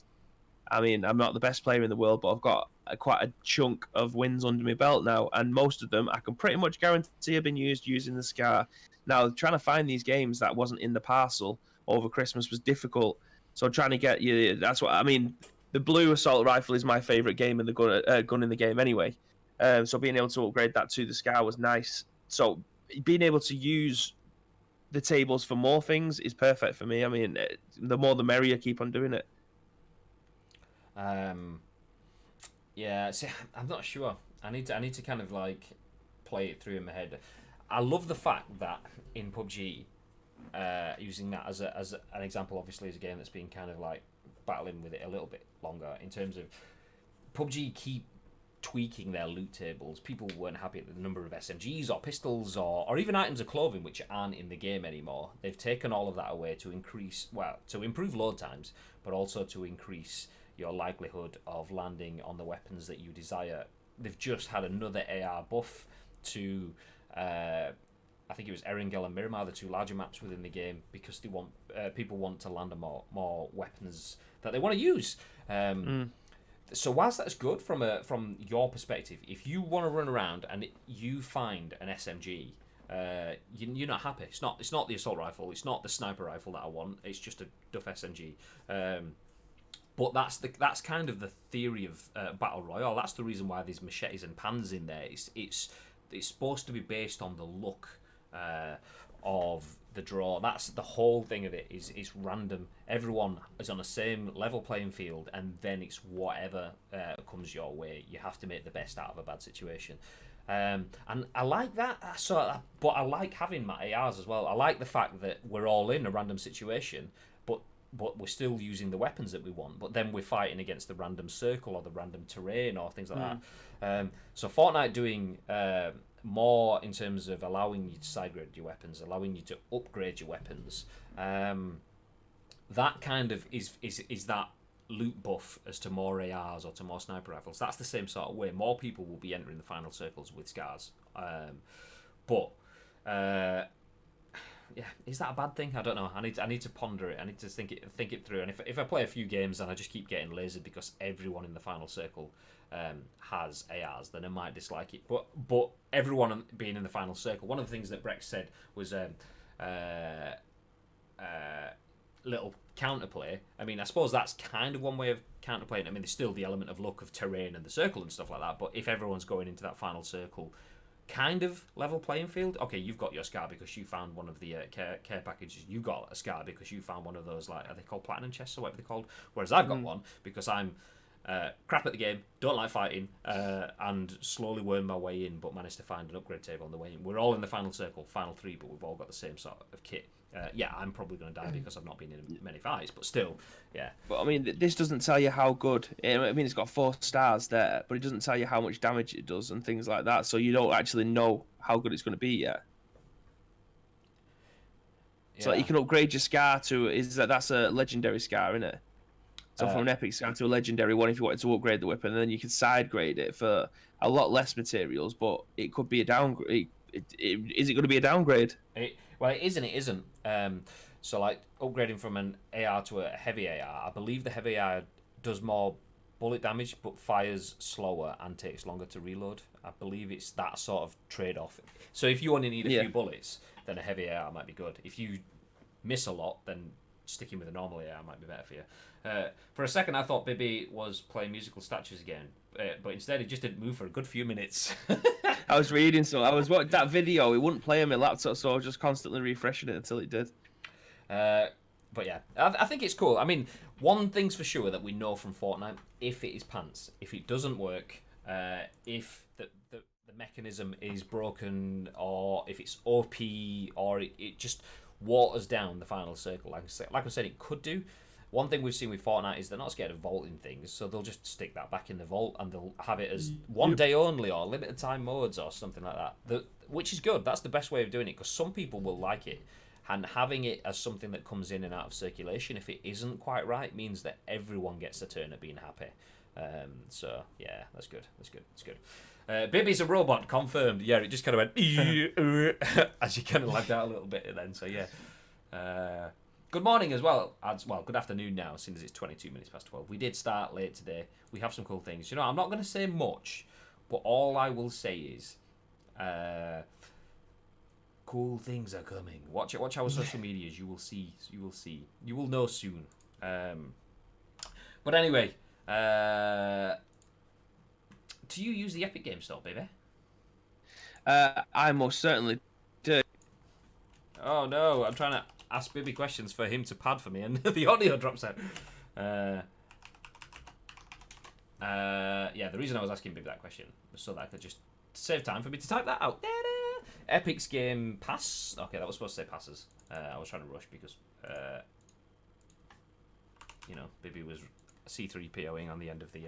Speaker 2: I mean, I'm not the best player in the world, but I've got quite a chunk of wins under my belt now, and most of them I can pretty much guarantee have been used using the scar. Now, trying to find these games that wasn't in the parcel over Christmas was difficult. So trying to get you, that's what I mean. The blue assault rifle is my favorite game in the gun in the game anyway. So being able to upgrade that to the scar was nice. So being able to use the tables for more things is perfect for me. I mean, the more the merrier. Keep on doing it.
Speaker 1: Yeah, see, I'm not sure. I need to kind of like play it through in my head. I love the fact that in PUBG, using that as an example, obviously, is a game that's been kind of like battling with it a little bit longer in terms of PUBG keep tweaking their loot tables. People weren't happy at the number of SMGs or pistols or even items of clothing which aren't in the game anymore. They've taken all of that away to improve load times, but also to increase your likelihood of landing on the weapons that you desire. They've just had another AR buff to I think it was Erangel and Miramar, the two larger maps within the game, because they want people want to land on more weapons that they want to use. So whilst that's good from your perspective, if you want to run around and you find an SMG, you're not happy. It's not the assault rifle. It's not the sniper rifle that I want. It's just a duff SMG. But that's kind of the theory of battle royale. That's the reason why there's machetes and pans in there. It's supposed to be based on the look of the draw. That's the whole thing of it. It's random. Everyone is on the same level playing field, and then it's whatever comes your way. You have to make the best out of a bad situation. And I like that. But I like having my ARs as well. I like the fact that we're all in a random situation, but we're still using the weapons that we want. But then we're fighting against the random circle or the random terrain or things like that. So Fortnite doing more in terms of allowing you to sidegrade your weapons, allowing you to upgrade your weapons. That kind of is that loot buff as to more ARs or to more sniper rifles. That's the same sort of way. More people will be entering the final circles with scars. Yeah, is that a bad thing? I don't know. I need to ponder it. I need to think it through. And if I play a few games and I just keep getting lasered because everyone in the final circle has ARs, then I might dislike it. But everyone being in the final circle. One of the things that Brex said was little counterplay. I mean, I suppose that's kind of one way of counterplaying. I mean, there's still the element of luck of terrain and the circle and stuff like that. But if everyone's going into that final circle, kind of level playing field. Okay, you've got your scar because you found one of the care packages. You got a scar because you found one of those, like, are they called platinum chests or whatever they're called? Whereas I've got one because I'm crap at the game, don't like fighting, and slowly worm my way in, but managed to find an upgrade table on the way in. We're all in the final circle, final three, but we've all got the same sort of kit. Yeah, I'm probably going to die because I've not been in many fights, but still, yeah.
Speaker 2: But I mean, this doesn't tell you how good. I mean, it's got 4 stars there, but it doesn't tell you how much damage it does and things like that. So you don't actually know how good it's going to be yet. Yeah. So like, you can upgrade your scar to that's a legendary scar, isn't it? So from an epic scar to a legendary one, if you wanted to upgrade the weapon, and then you can side grade it for a lot less materials, but it could be a downgrade. Is it going to be a downgrade?
Speaker 1: Well, it is and it isn't. So, like, upgrading from an AR to a heavy AR, I believe the heavy AR does more bullet damage, but fires slower and takes longer to reload. I believe it's that sort of trade-off. So if you only need a few bullets, then a heavy AR might be good. If you miss a lot, then sticking with a normal AR might be better for you. For a second, I thought Bibby was playing musical statues again, but instead he just didn't move for a good few minutes.
Speaker 2: I was reading, so I was watching that video. It wouldn't play on my laptop, so I was just constantly refreshing it until it did.
Speaker 1: But yeah, I think it's cool. I mean, one thing's for sure that we know from Fortnite: if it is pants, if it doesn't work, if the mechanism is broken, or if it's OP, or it just waters down the final circle. Like I said, it could do. One thing we've seen with Fortnite is they're not scared of vaulting things, so they'll just stick that back in the vault and they'll have it as one day only or limited time modes or something like that. Which is good. That's the best way of doing it, because some people will like it. And having it as something that comes in and out of circulation, if it isn't quite right, means that everyone gets a turn at being happy. So yeah, that's good. That's good. Bibby's a robot, confirmed. Yeah, it just kind of went as you kind of lagged out a little bit then. So yeah. Good morning as well. Good afternoon now, since it's 22 minutes past 12. We did start late today. We have some cool things. You know, I'm not going to say much, but all I will say is, cool things are coming. Watch our social medias. You will see. You will know soon. But anyway, do you use the Epic Game Store, baby?
Speaker 2: I most certainly do.
Speaker 1: Oh no, I'm trying to ask Bibby questions for him to pad for me, and the audio drops out. Yeah, the reason I was asking Bibby that question was so that I could just save time for me to type that out. Epic's Game Pass. Okay, that was supposed to say passes. I was trying to rush because, you know, Bibby was C3POing on the end of the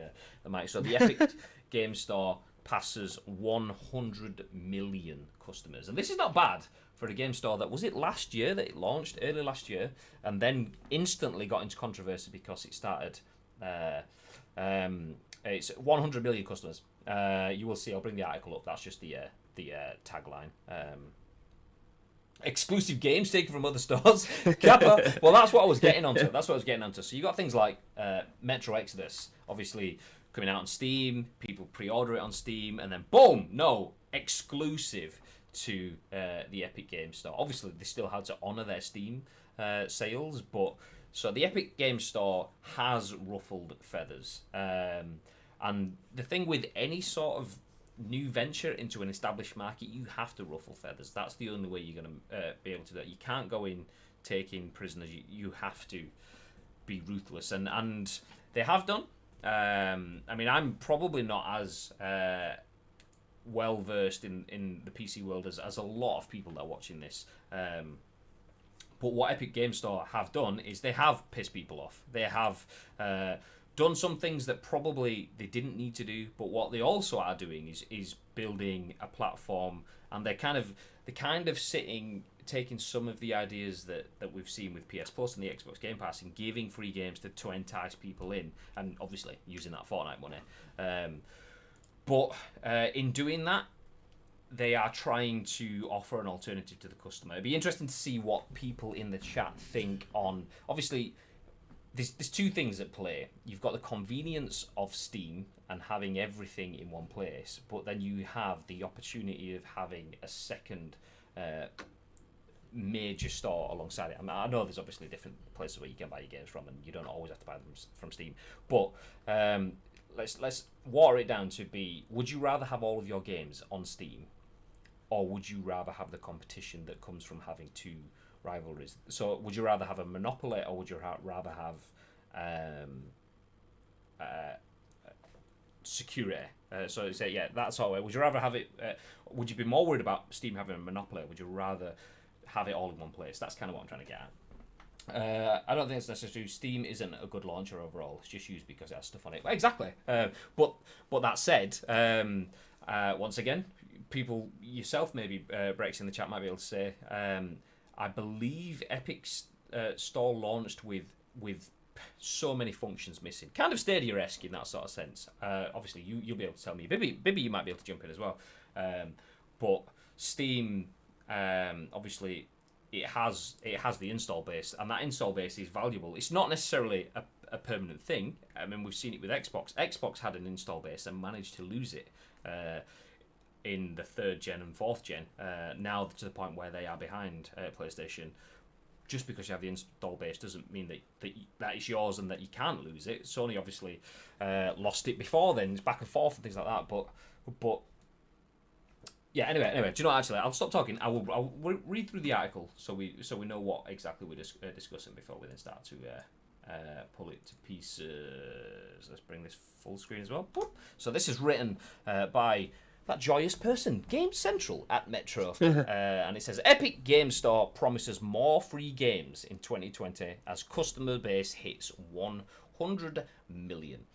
Speaker 1: mic. So the Epic Game Store passes 100 million customers, and this is not bad for a game store that, was it last year that it launched, early last year, and then instantly got into controversy because it started. It's 100 million customers. You will see. I'll bring the article up. That's just the tagline. Exclusive games taken from other stores. Kappa. Well, that's what I was getting onto. So you got things like Metro Exodus, obviously coming out on Steam. People pre-order it on Steam, and then boom, no, exclusive to the Epic Game Store. Obviously, they still had to honor their Steam sales, but so the Epic Game Store has ruffled feathers. And the thing with any sort of new venture into an established market, you have to ruffle feathers. That's the only way you're going to be able to do that. You can't go in taking prisoners. You have to be ruthless, and they have done. I mean, I'm probably not as well versed in the PC world as a lot of people that are watching this. But what Epic Game Store have done is they have pissed people off. They have done some things that probably they didn't need to do, but what they also are doing is building a platform, and they're kind of taking some of the ideas that we've seen with PS Plus and the Xbox Game Pass and giving free games to entice people in, and obviously using that Fortnite money. But in doing that, they are trying to offer an alternative to the customer. It'd be interesting to see what people in the chat think on, obviously, there's two things at play. You've got the convenience of Steam and having everything in one place, but then you have the opportunity of having a second major store alongside it. I mean, I know there's obviously different places where you can buy your games from, and you don't always have to buy them from Steam. But let's water it down to be: would you rather have all of your games on Steam, or would you rather have the competition that comes from having two rivalries? So would you rather have a monopoly, or would you rather have security? So say, yeah, that's all. Would you rather have it? Would you be more worried about Steam having a monopoly, or would you rather have it all in one place? That's kind of what I'm trying to get at. I don't think it's necessary. Steam isn't a good launcher overall. It's just used because it has stuff on it. Exactly. But that said, once again, people, yourself maybe, Brex in the chat might be able to say, I believe Epic's store launched with so many functions missing, kind of Stadia-esque in that sort of sense. Obviously, you'll be able to tell me. Bibby, you might be able to jump in as well. But Steam, obviously, it has the install base, and that install base is valuable. It's not necessarily a permanent thing. I mean, we've seen it with Xbox. Xbox had an install base and managed to lose it in the 3rd gen and 4th gen, now to the point where they are behind PlayStation. Just because you have the install base doesn't mean that it's yours and that you can't lose it. Sony obviously lost it before then. It's back and forth and things like that. But yeah. Anyway, do you know what, actually, I'll stop talking. I'll read through the article so we know what exactly we're discussing before we then start to pull it to pieces. Let's bring this full screen as well. So this is written by that joyous person, Gamecentral at Metro. And it says, Epic Game Store promises more free games in 2020 as customer base hits 100 million.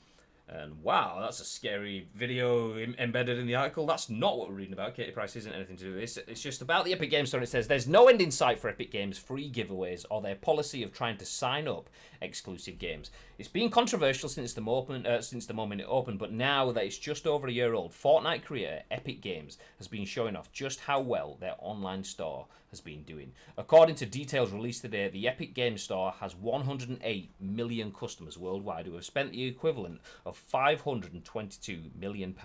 Speaker 1: And wow, that's a scary video embedded in the article. That's not what we're reading about. Katie Price isn't anything to do with this. It's just about the Epic Games Store. It says, there's no end in sight for Epic Games' free giveaways or their policy of trying to sign up exclusive games. It's been controversial since the moment it opened, but now that it's just over a year old, Fortnite creator Epic Games has been showing off just how well their online store has been doing. According to details released today, the Epic Games Store has 108 million customers worldwide who have spent the equivalent of £522 million.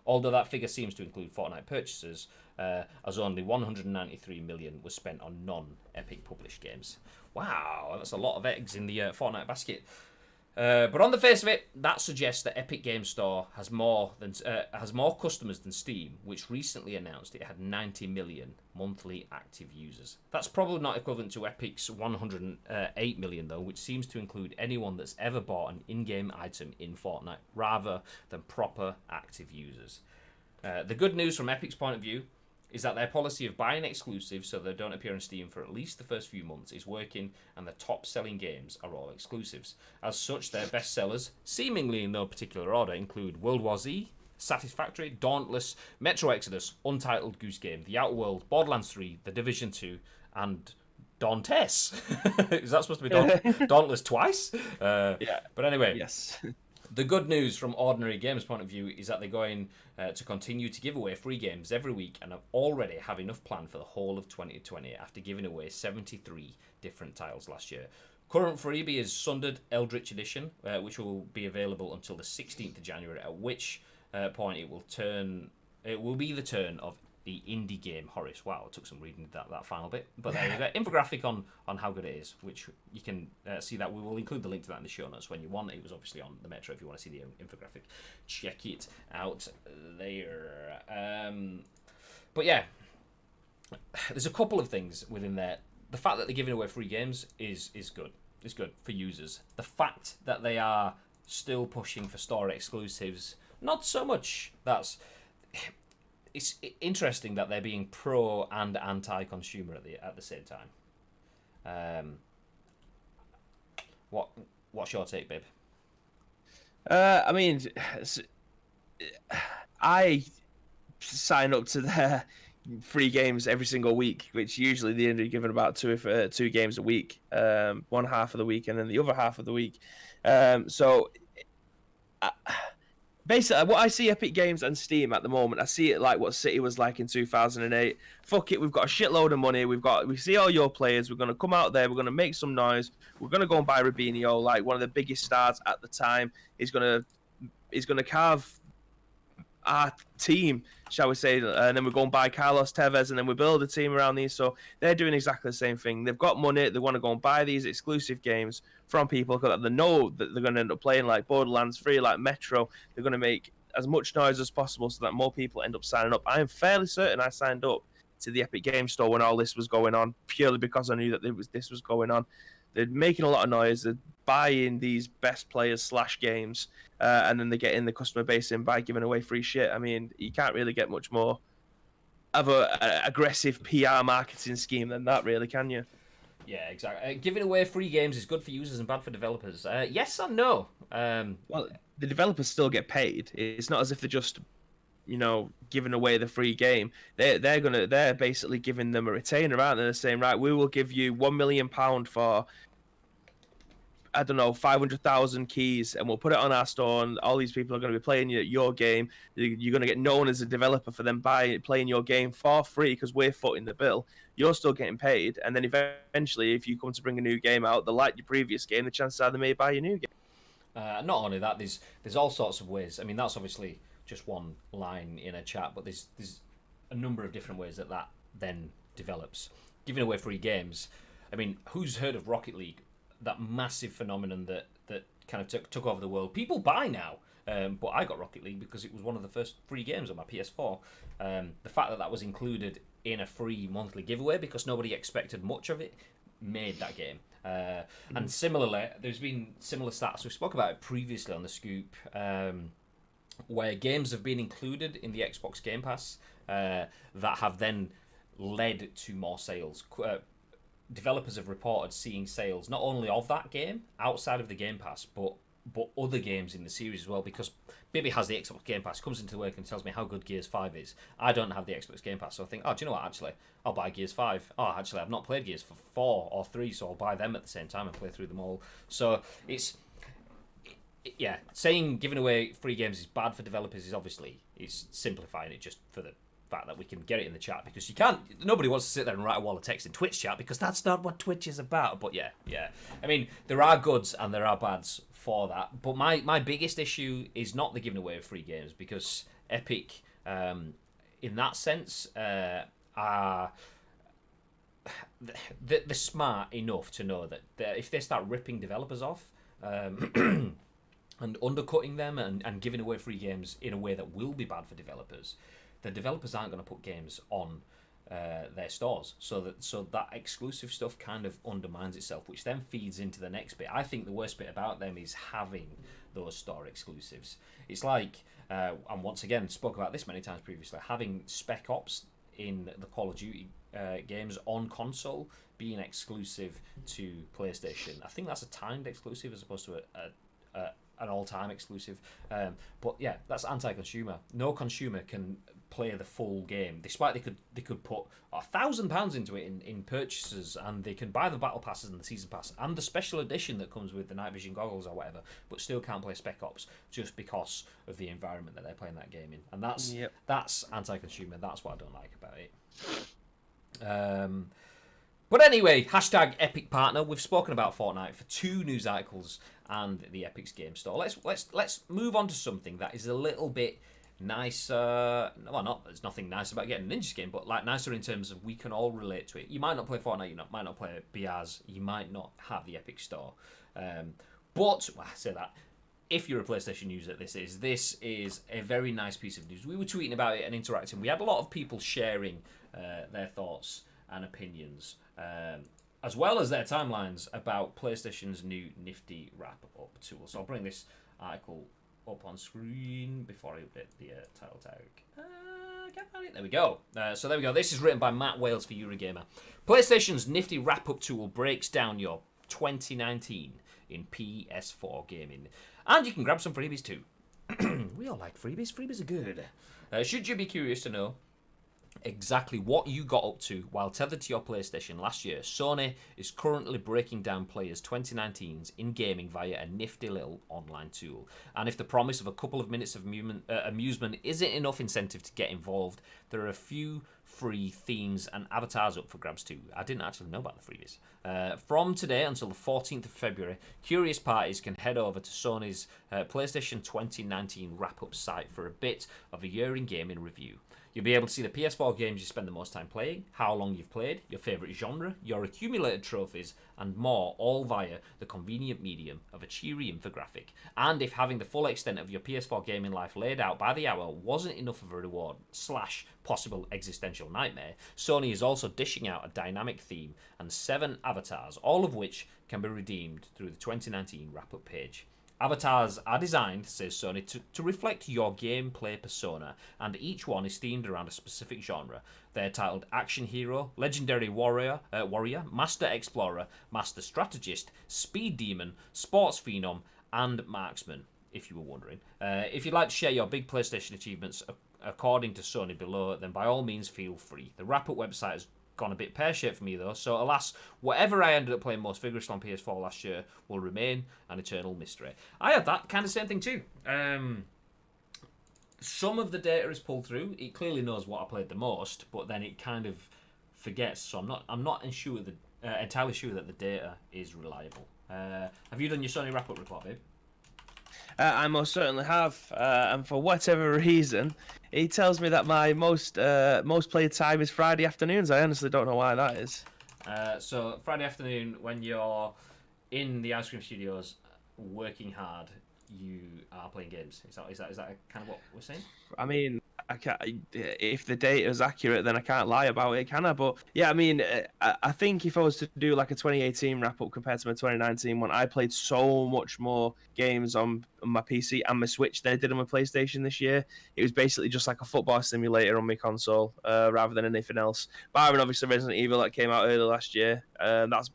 Speaker 1: Although that figure seems to include Fortnite purchases, as only 193 million was spent on non-Epic published games. Wow, that's a lot of eggs in the Fortnite basket. But on the face of it, that suggests that Epic Games Store has more customers than Steam, which recently announced it had 90 million monthly active users. That's probably not equivalent to Epic's 108 million though, which seems to include anyone that's ever bought an in-game item in Fortnite, rather than proper active users. The good news from Epic's point of view is that their policy of buying exclusives so they don't appear on Steam for at least the first few months is working, and the top-selling games are all exclusives. As such, their best sellers, seemingly in no particular order, include World War Z, Satisfactory, Dauntless, Metro Exodus, Untitled Goose Game, The Outer World, Borderlands 3, The Division 2, and Dauntless. Is that supposed to be Dauntless twice?
Speaker 2: Yeah.
Speaker 1: But anyway.
Speaker 2: Yes.
Speaker 1: The good news from Ordinary Games' point of view is that they're going to continue to give away free games every week and already have enough planned for the whole of 2020 after giving away 73 different titles last year. Current freebie is Sundered Eldritch Edition, which will be available until the 16th of January, at which point it will be the turn of the indie game Horace. Wow, it took some reading that final bit. But there you go. Infographic on how good it is, which you can see that. We will include the link to that in the show notes when you want. It was obviously on the Metro if you want to see the infographic. Check it out there. But yeah, there's a couple of things within there. The fact that they're giving away free games is good. It's good for users. The fact that they are still pushing for store exclusives, not so much. It's interesting that they're being pro and anti-consumer at the same time. What's your take, babe?
Speaker 2: I mean, I sign up to their free games every single week, which usually they end up giving about two games a week, one half of the week and then the other half of the week. Basically, what I see Epic Games and Steam at the moment, I see it like what City was like in 2008. Fuck it, we've got a shitload of money. We see all your players. We're going to come out there. We're going to make some noise. We're going to go and buy Robinho, like one of the biggest stars at the time. He's going to carve our team, shall we say, and then we're going to buy Carlos Tevez, and then we build a team around these. So they're doing exactly the same thing. They've got money. They want to go and buy these exclusive games from people because they know that they're going to end up playing like Borderlands 3, like Metro. They're going to make as much noise as possible so that more people end up signing up. I am fairly certain I signed up to the Epic Games Store when all this was going on, purely because I knew that this was going on. They're making a lot of noise. They're buying these best players / games, and then they're getting the customer base in by giving away free shit. I mean, you can't really get much more of a aggressive PR marketing scheme than that, really, can you?
Speaker 1: Yeah, exactly. Giving away free games is good for users and bad for developers. Yes and no.
Speaker 2: Well, the developers still get paid. It's not as if they're just, giving away the free game. They're basically giving them a retainer, aren't they? They're saying, right, we will give you £1 million for, I don't know, 500,000 keys, and we'll put it on our store, and all these people are going to be playing your game. You're going to get known as a developer for them playing your game for free because we're footing the bill. You're still getting paid, and then eventually, if you come to bring a new game out, they like your previous game, the chances are they may buy your new game.
Speaker 1: Not only that, there's all sorts of ways. I mean, that's obviously just one line in a chat, but there's a number of different ways that then develops. Giving away free games. I mean, who's heard of Rocket League? That massive phenomenon that kind of took over the world. People buy now, but I got Rocket League because it was one of the first free games on my PS4. The fact that was included in a free monthly giveaway because nobody expected much of it made that game. And similarly, there's been similar stats. We spoke about it previously on the Scoop, where games have been included in the Xbox Game Pass that have then led to more sales. Developers have reported seeing sales not only of that game outside of the Game Pass, but but other games in the series as well, because Bibby has the Xbox Game Pass, comes into work and tells me how good Gears 5 is. I don't have the Xbox Game Pass, so I think, oh, do you know what, actually, I'll buy Gears 5. Oh, actually, I've not played Gears for 4 or 3, so I'll buy them at the same time and play through them all. So yeah, saying giving away free games is bad for developers is obviously, it's simplifying it just for the fact that we can get it in the chat, because nobody wants to sit there and write a wall of text in Twitch chat, because that's not what Twitch is about. But yeah, I mean, there are goods and there are bads for that, but my biggest issue is not the giving away of free games, because Epic in that sense are they're smart enough to know that if they start ripping developers off and undercutting them and giving away free games in a way that will be bad for developers, the developers aren't going to put games on their stores, so that exclusive stuff kind of undermines itself, which then feeds into the next bit. I think the worst bit about them is having those store exclusives. It's like, and once again, spoke about this many times previously, having Spec Ops in the Call of Duty games on console being exclusive to PlayStation. I think that's a timed exclusive as opposed to an all-time exclusive. But yeah, that's anti-consumer. No consumer can play the full game, despite they could put £1,000 into it in purchases, and they can buy the battle passes and the season pass and the special edition that comes with the night vision goggles or whatever, but still can't play Spec Ops just because of the environment that they're playing that game in. And that's anti-consumer. That's what I don't like about it. But anyway, hashtag Epic Partner. We've spoken about Fortnite for 2 news articles and the Epic's game store. Let's move on to something that is a little bit nicer. Well, there's nothing nice about getting an Ninja skin, but like nicer in terms of we can all relate to it. You might not play Fortnite, might not play BRs, you might not have the Epic store. But I say that, if you're a PlayStation user, this is a very nice piece of news. We were tweeting about it and interacting. We had a lot of people sharing their thoughts and opinions, as well as their timelines about PlayStation's new Nifty wrap-up tool. So I'll bring this article up on screen before I update the title tag. Can't find it. There we go. So there we go. This is written by Matt Wales for Eurogamer. PlayStation's Nifty wrap-up tool breaks down your 2019 in PS4 gaming. And you can grab some freebies too. We all like freebies. Freebies are good. Should you be curious to know exactly what you got up to while tethered to your PlayStation last year, Sony is currently breaking down players' 2019s in gaming via a nifty little online tool. And if the promise of a couple of minutes of amusement isn't enough incentive to get involved, there are a few free themes and avatars up for grabs too. I didn't actually know about the freebies. From today until the 14th of February, curious parties can head over to Sony's PlayStation 2019 wrap-up site for a bit of a year in gaming review. You'll be able to see the PS4 games you spend the most time playing, how long you've played, your favourite genre, your accumulated trophies, and more, all via the convenient medium of a cheery infographic. And if having the full extent of your PS4 gaming life laid out by the hour wasn't enough of a reward / possible existential nightmare, Sony is also dishing out a dynamic theme and 7 avatars, all of which can be redeemed through the 2019 wrap-up page. Avatars are designed, says Sony, to reflect your gameplay persona, and each one is themed around a specific genre. They're titled Action Hero, Legendary Warrior, Master Explorer, Master Strategist, Speed Demon, Sports Phenom, and Marksman, if you were wondering. If you'd like to share your big PlayStation achievements according to Sony below, then by all means feel free. The wrap-up website has gone a bit pear-shaped for me though, so alas, whatever I ended up playing most vigorously on PS4 last year will remain an eternal mystery. I had that kind of same thing too. Some of the data is pulled through. It clearly knows what I played the most, but then it kind of forgets. So I'm not entirely sure that the data is reliable. Have you done your Sony wrap-up report, babe?
Speaker 2: I most certainly have, and for whatever reason, he tells me that my most played time is Friday afternoons. I honestly don't know why that is.
Speaker 1: So Friday afternoon, when you're in the ice cream studios working hard, you are playing games. Is that kind of what we're saying?
Speaker 2: I mean, I can't. If the data is accurate, then I can't lie about it, can I? But yeah, I mean, I think if I was to do like a 2018 wrap up compared to my 2019 one, I played so much more games on my PC and my Switch than I did on my PlayStation this year. It was basically just like a football simulator on my console, rather than anything else. Barring obviously Resident Evil that came out early last year. That's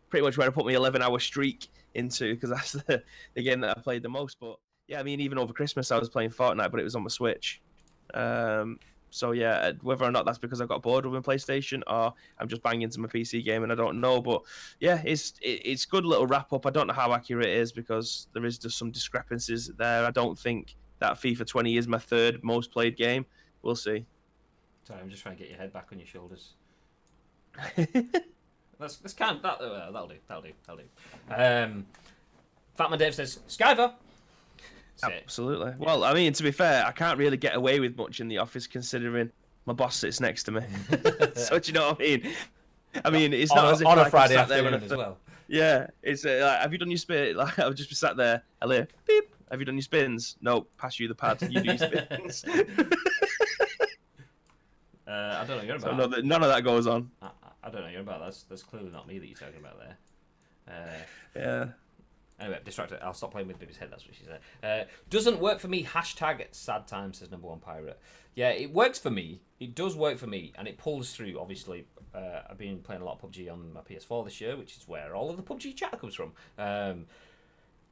Speaker 2: pretty much where I put my 11-hour streak into, because that's the game that I played the most. But yeah, I mean, even over Christmas I was playing Fortnite, but it was on my Switch. So yeah, whether or not that's because I got bored with my PlayStation or I'm just banging into my PC game and I don't know. But yeah, it's good little wrap up. I don't know how accurate it is because there is just some discrepancies there. I don't think that FIFA 20 is my third most played game. We'll see.
Speaker 1: Sorry, I'm just trying to get your head back on your shoulders. That's kind of, that'll do. Fatman Dave says Skyver.
Speaker 2: Absolutely. Well, I mean, to be fair, I can't really get away with much in the office considering my boss sits next to me. So do you know what I mean? I mean, it's not as if
Speaker 1: on a
Speaker 2: like,
Speaker 1: Friday
Speaker 2: I'm sat
Speaker 1: afternoon
Speaker 2: there
Speaker 1: as well.
Speaker 2: Yeah, it's like, have you done your spin? Like, I'll just be sat there. Hello, beep. Have you done your spins? No, pass you the pad. You do your spins.
Speaker 1: I don't know what you're
Speaker 2: So
Speaker 1: about.
Speaker 2: none of that goes on.
Speaker 1: I don't know what you're about. That's clearly not me that you're talking about there.
Speaker 2: Yeah.
Speaker 1: Anyway, distracted. I'll stop playing with Baby's head. That's what she said. Doesn't work for me. Hashtag sad time, says number one pirate. Yeah, it works for me. It does work for me, and it pulls through. Obviously, I've been playing a lot of PUBG on my PS4 this year, which is where all of the PUBG chat comes from.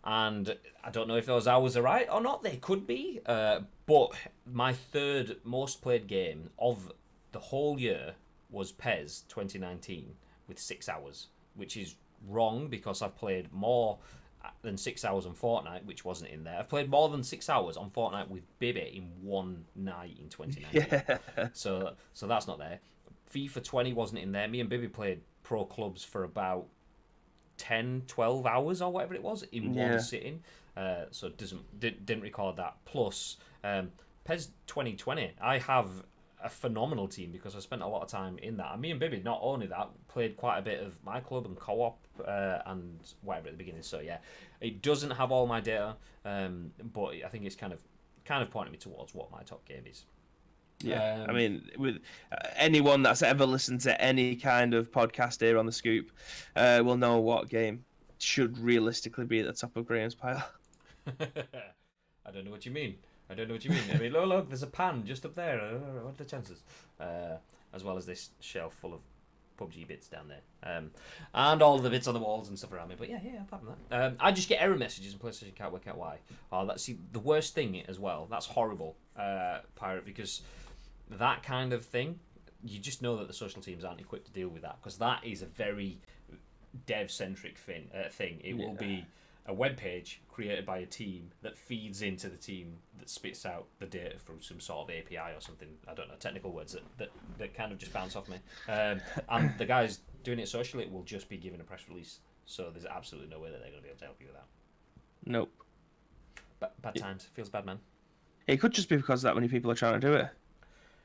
Speaker 1: And I don't know if those hours are right or not. They could be. But my third most played game of the whole year was PES 2019 with 6 hours, which is wrong because I've played more than 6 hours on Fortnite, which wasn't in there. I've played more than 6 hours on Fortnite with Bibby in one night in 2019.
Speaker 2: Yeah.
Speaker 1: So that's not there. FIFA 20 wasn't in there. Me and Bibby played pro clubs for about 10, 12 hours or whatever it was in one sitting. So didn't record that. Plus, PES 2020, I have a phenomenal team because I spent a lot of time in that. And me and Bibby, not only that, played quite a bit of my club and co-op and whatever at the beginning. So yeah, it doesn't have all my data, but I think it's kind of pointing me towards what my top game is.
Speaker 2: Yeah, I mean, with anyone that's ever listened to any kind of podcast here on the Scoop, will know what game should realistically be at the top of Graham's pile.
Speaker 1: I don't know what you mean. I mean, look, there's a pan just up there. What are the chances? As well as this shelf full of PUBG bits down there. And all the bits on the walls and stuff around me. But yeah, apart from that. I just get error messages and PlayStation can't work out why. Oh, that's the worst thing as well. That's horrible, Pirate, because that kind of thing, you just know that the social teams aren't equipped to deal with that, because that is a very dev-centric thing. It will be a web page created by a team that feeds into the team that spits out the data from some sort of API or something. I don't know, technical words that kind of just bounce off me. And the guys doing it socially will just be given a press release, so there's absolutely no way that they're going to be able to help you with that.
Speaker 2: Nope.
Speaker 1: Bad times. Feels bad, man.
Speaker 2: It could just be because that many people are trying to do it.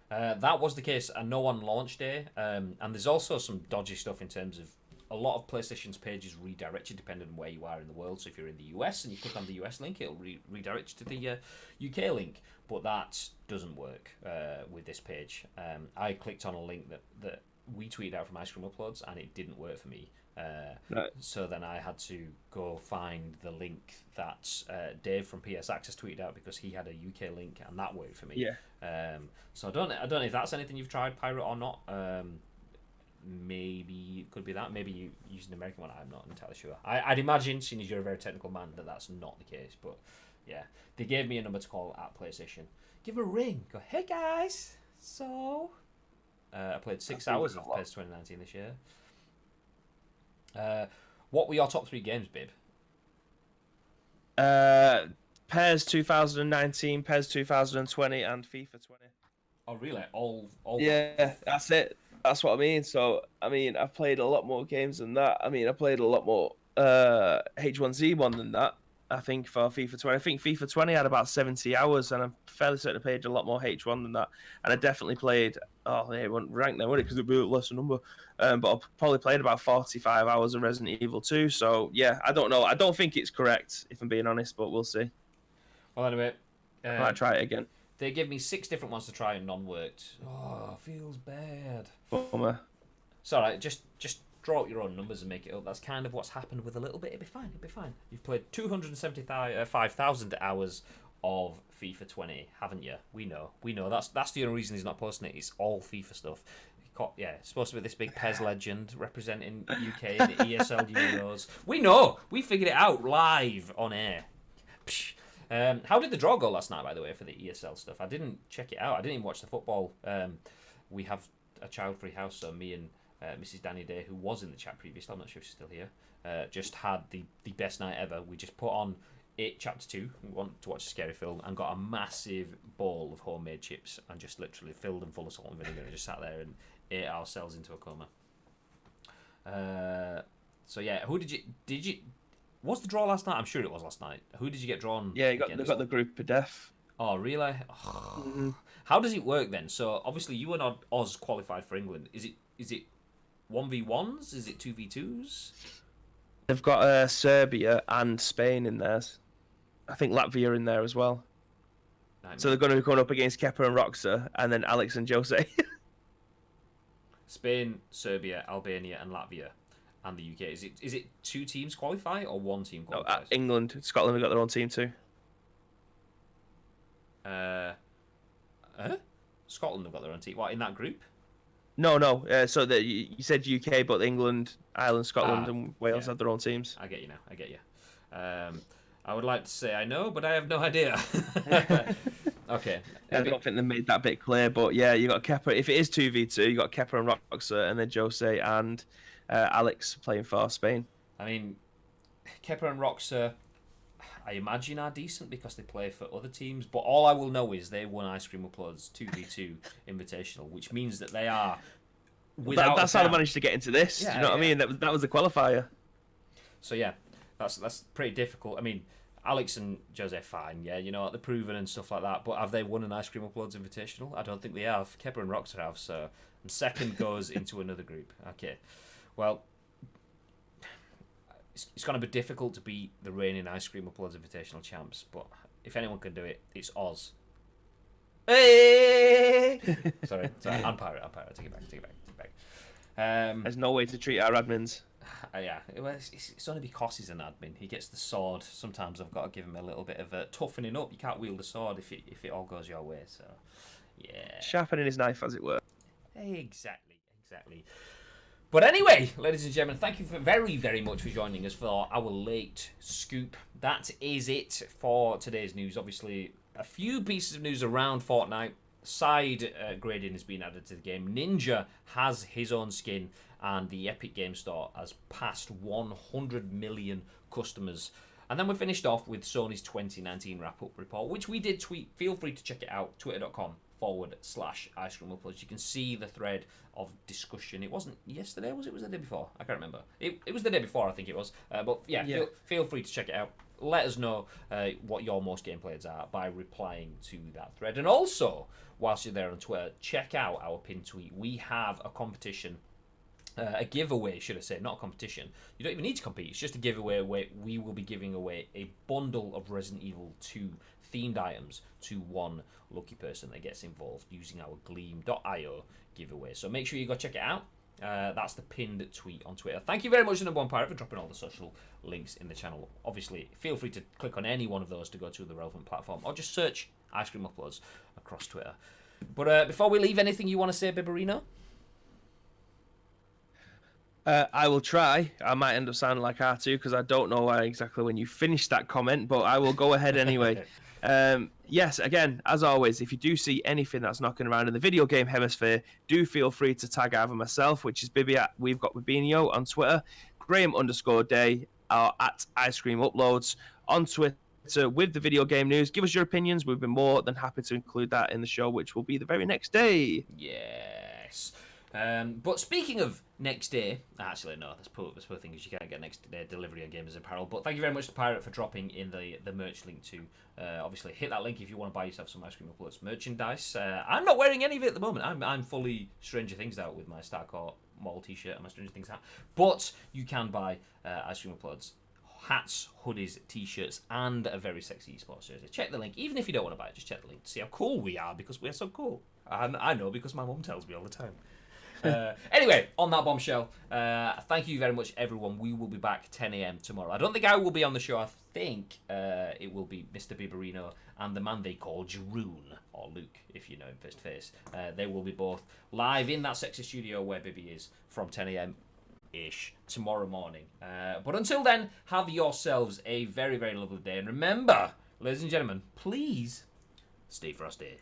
Speaker 1: That was the case, and no one launched day. And there's also some dodgy stuff in terms of a lot of PlayStation's pages redirect you depending on where you are in the world. So if you're in the US and you click on the US link, it'll redirect you to the UK link. But that doesn't work with this page. I clicked on a link that we tweeted out from Ice Cream Uploads, and it didn't work for me.
Speaker 2: Right.
Speaker 1: So then I had to go find the link that Dave from PS Access tweeted out, because he had a UK link, and that worked for me.
Speaker 2: Yeah.
Speaker 1: So I don't know if that's anything you've tried, Pirate, or not. Maybe it could be that. Maybe you use an American one. I'm not entirely sure. I'd imagine, seeing as you're a very technical man, that's not the case. But yeah, they gave me a number to call at PlayStation. Give them a ring. Go, hey guys. So I played 6 hours of PES 2019 this year. What were your top 3 games, Bib?
Speaker 2: PES 2019, PES 2020, and FIFA 20.
Speaker 1: Oh really? All.
Speaker 2: Yeah, that's it. That's what I mean. So, I mean, I've played a lot more games than that. I mean, I played a lot more H1Z1 than that, I think, for FIFA 20. I think FIFA 20 had about 70 hours, and I'm fairly certain I played a lot more H1 than that. And I definitely played, it wouldn't rank now, would it? Because it'd be a lesser number. But I probably played about 45 hours of Resident Evil 2. So, yeah, I don't know. I don't think it's correct, if I'm being honest, but we'll see.
Speaker 1: Well, anyway.
Speaker 2: I might try it again.
Speaker 1: They gave me 6 different ones to try and none worked. Oh, feels bad.
Speaker 2: Bummer.
Speaker 1: It's alright, just draw out your own numbers and make it up. That's kind of what's happened with a little bit. It'll be fine. You've played 275,000 hours of FIFA 20, haven't you? We know. That's the only reason he's not posting it. It's all FIFA stuff. Yeah, it's supposed to be this big Pez legend representing UK in the ESL Euros. We know. We figured it out live on air. Psh. How did the draw go last night, by the way, for the ESL stuff? I didn't check it out. I didn't even watch the football. We have a child-free house, so me and Mrs. Danny Day, who was in the chat previously, I'm not sure if she's still here, just had the best night ever. We just put on It Chapter 2, we want to watch a scary film, and got a massive bowl of homemade chips and just literally filled them full of salt and vinegar and just sat there and ate ourselves into a coma. So yeah, who did you was the draw last night? I'm sure it was last night. Who did you get drawn?
Speaker 2: Yeah, they got the group of death.
Speaker 1: Oh, really? Oh. How does it work then? So obviously you and Oz qualified for England. Is it 1v1s? Is it 2v2s?
Speaker 2: They've got Serbia and Spain in theirs. I think Latvia in there as well. So they're going to be going up against Kepa and Roxa, and then Alex and Jose.
Speaker 1: Spain, Serbia, Albania, and Latvia, and the UK. Is it 2 teams qualify or 1 team qualifies?
Speaker 2: England, Scotland have got their own team too.
Speaker 1: Scotland have got their own team. What, in that group?
Speaker 2: No. So you said UK, but England, Ireland, Scotland, and Wales have their own teams.
Speaker 1: I get you now. I get you. I would like to say I know, but I have no idea. Okay.
Speaker 2: I don't think they made that bit clear, but yeah, you got Kepa. If it is 2v2, you got Kepa and Roxa, and then Jose and Alex playing for Spain.
Speaker 1: I mean, Kepa and Roxa, I imagine are decent because they play for other teams, but all I will know is they won Ice Cream Uploads 2v2 Invitational, which means that they are
Speaker 2: that's how they managed to get into this.
Speaker 1: Yeah,
Speaker 2: do you know what I mean? That was the qualifier.
Speaker 1: So yeah, that's pretty difficult. I mean, Alex and Jose, fine, yeah, you know, they're proven and stuff like that, but have they won an Ice Cream Uploads Invitational? I don't think they have. Kepa and Roxa have, so... And second goes into another group. Okay. Well, it's going to be difficult to beat the reigning Ice Cream Uploads Invitational champs, but if anyone can do it, it's Oz. Hey! Sorry, I'm pirate. Take it back.
Speaker 2: There's no way to treat our admins.
Speaker 1: Yeah, it's only because he's an admin. He gets the sword. Sometimes I've got to give him a little bit of a toughening up. You can't wield a sword if it all goes your way. So, yeah.
Speaker 2: Sharpening his knife, as it were.
Speaker 1: Exactly. But anyway, ladies and gentlemen, thank you very, very much for joining us for our late scoop. That is it for today's news. Obviously, a few pieces of news around Fortnite. Side grading has been added to the game. Ninja has his own skin, and the Epic Game Store has passed 100 million customers. And then we finished off with Sony's 2019 wrap-up report, which we did tweet. Feel free to check it out, twitter.com/Ice Cream Uploads. You can see the thread of discussion. It wasn't yesterday, was it? Was it the day before? I can't remember. It was the day before, I think it was. But yeah. Feel free to check it out. Let us know what your most gameplays are by replying to that thread. And also, whilst you're there on Twitter, check out our pinned tweet. We have a competition, a giveaway, should I say, not a competition. You don't even need to compete. It's just a giveaway where we will be giving away a bundle of Resident Evil 2 themed items to one lucky person that gets involved using our Gleam.io giveaway. So make sure you go check it out. That's the pinned tweet on Twitter. Thank you very much to Number One Pirate for dropping all the social links in the channel. Obviously, feel free to click on any one of those to go to the relevant platform, or just search Ice Cream Uploads across Twitter. But before we leave, anything you want to say, Bibarino?
Speaker 2: I will try. I might end up sounding like R2 because I don't know exactly when you finished that comment, but I will go ahead anyway. Yes, again, as always, if you do see anything that's knocking around in the video game hemisphere, do feel free to tag either myself, which is Bibby at We've Got Babinio on Twitter, Graham_Day at Ice Cream Uploads on Twitter with the video game news. Give us your opinions. We've been more than happy to include that in the show, which will be the very next day.
Speaker 1: Yes. But speaking of next day, actually no, that's poor thing is you can't get next day delivery on Gamers Apparel. But thank you very much to Pirate for dropping in the merch link too. Obviously hit that link if you want to buy yourself some Ice Cream Uploads merchandise. I'm not wearing any of it at the moment. I'm fully Stranger Things out with my Starcourt Mall t-shirt and my Stranger Things hat. But you can buy Ice Cream Uploads hats, hoodies, t-shirts, and a very sexy esports jersey. Check the link. Even if you don't want to buy it, just check the link to see how cool we are, because we're so cool. And I know because my mum tells me all the time. Anyway, on that bombshell, thank you very much, everyone. We will be back 10 a.m. tomorrow. I don't think I will be on the show. I think it will be Mr. Biberino and the man they call Jeroen, or Luke, if you know him face to face. They will be both live in that sexy studio where Bibby is from 10 a.m. ish tomorrow morning. But until then, have yourselves a very, very lovely day. And remember, ladies and gentlemen, please stay frosty.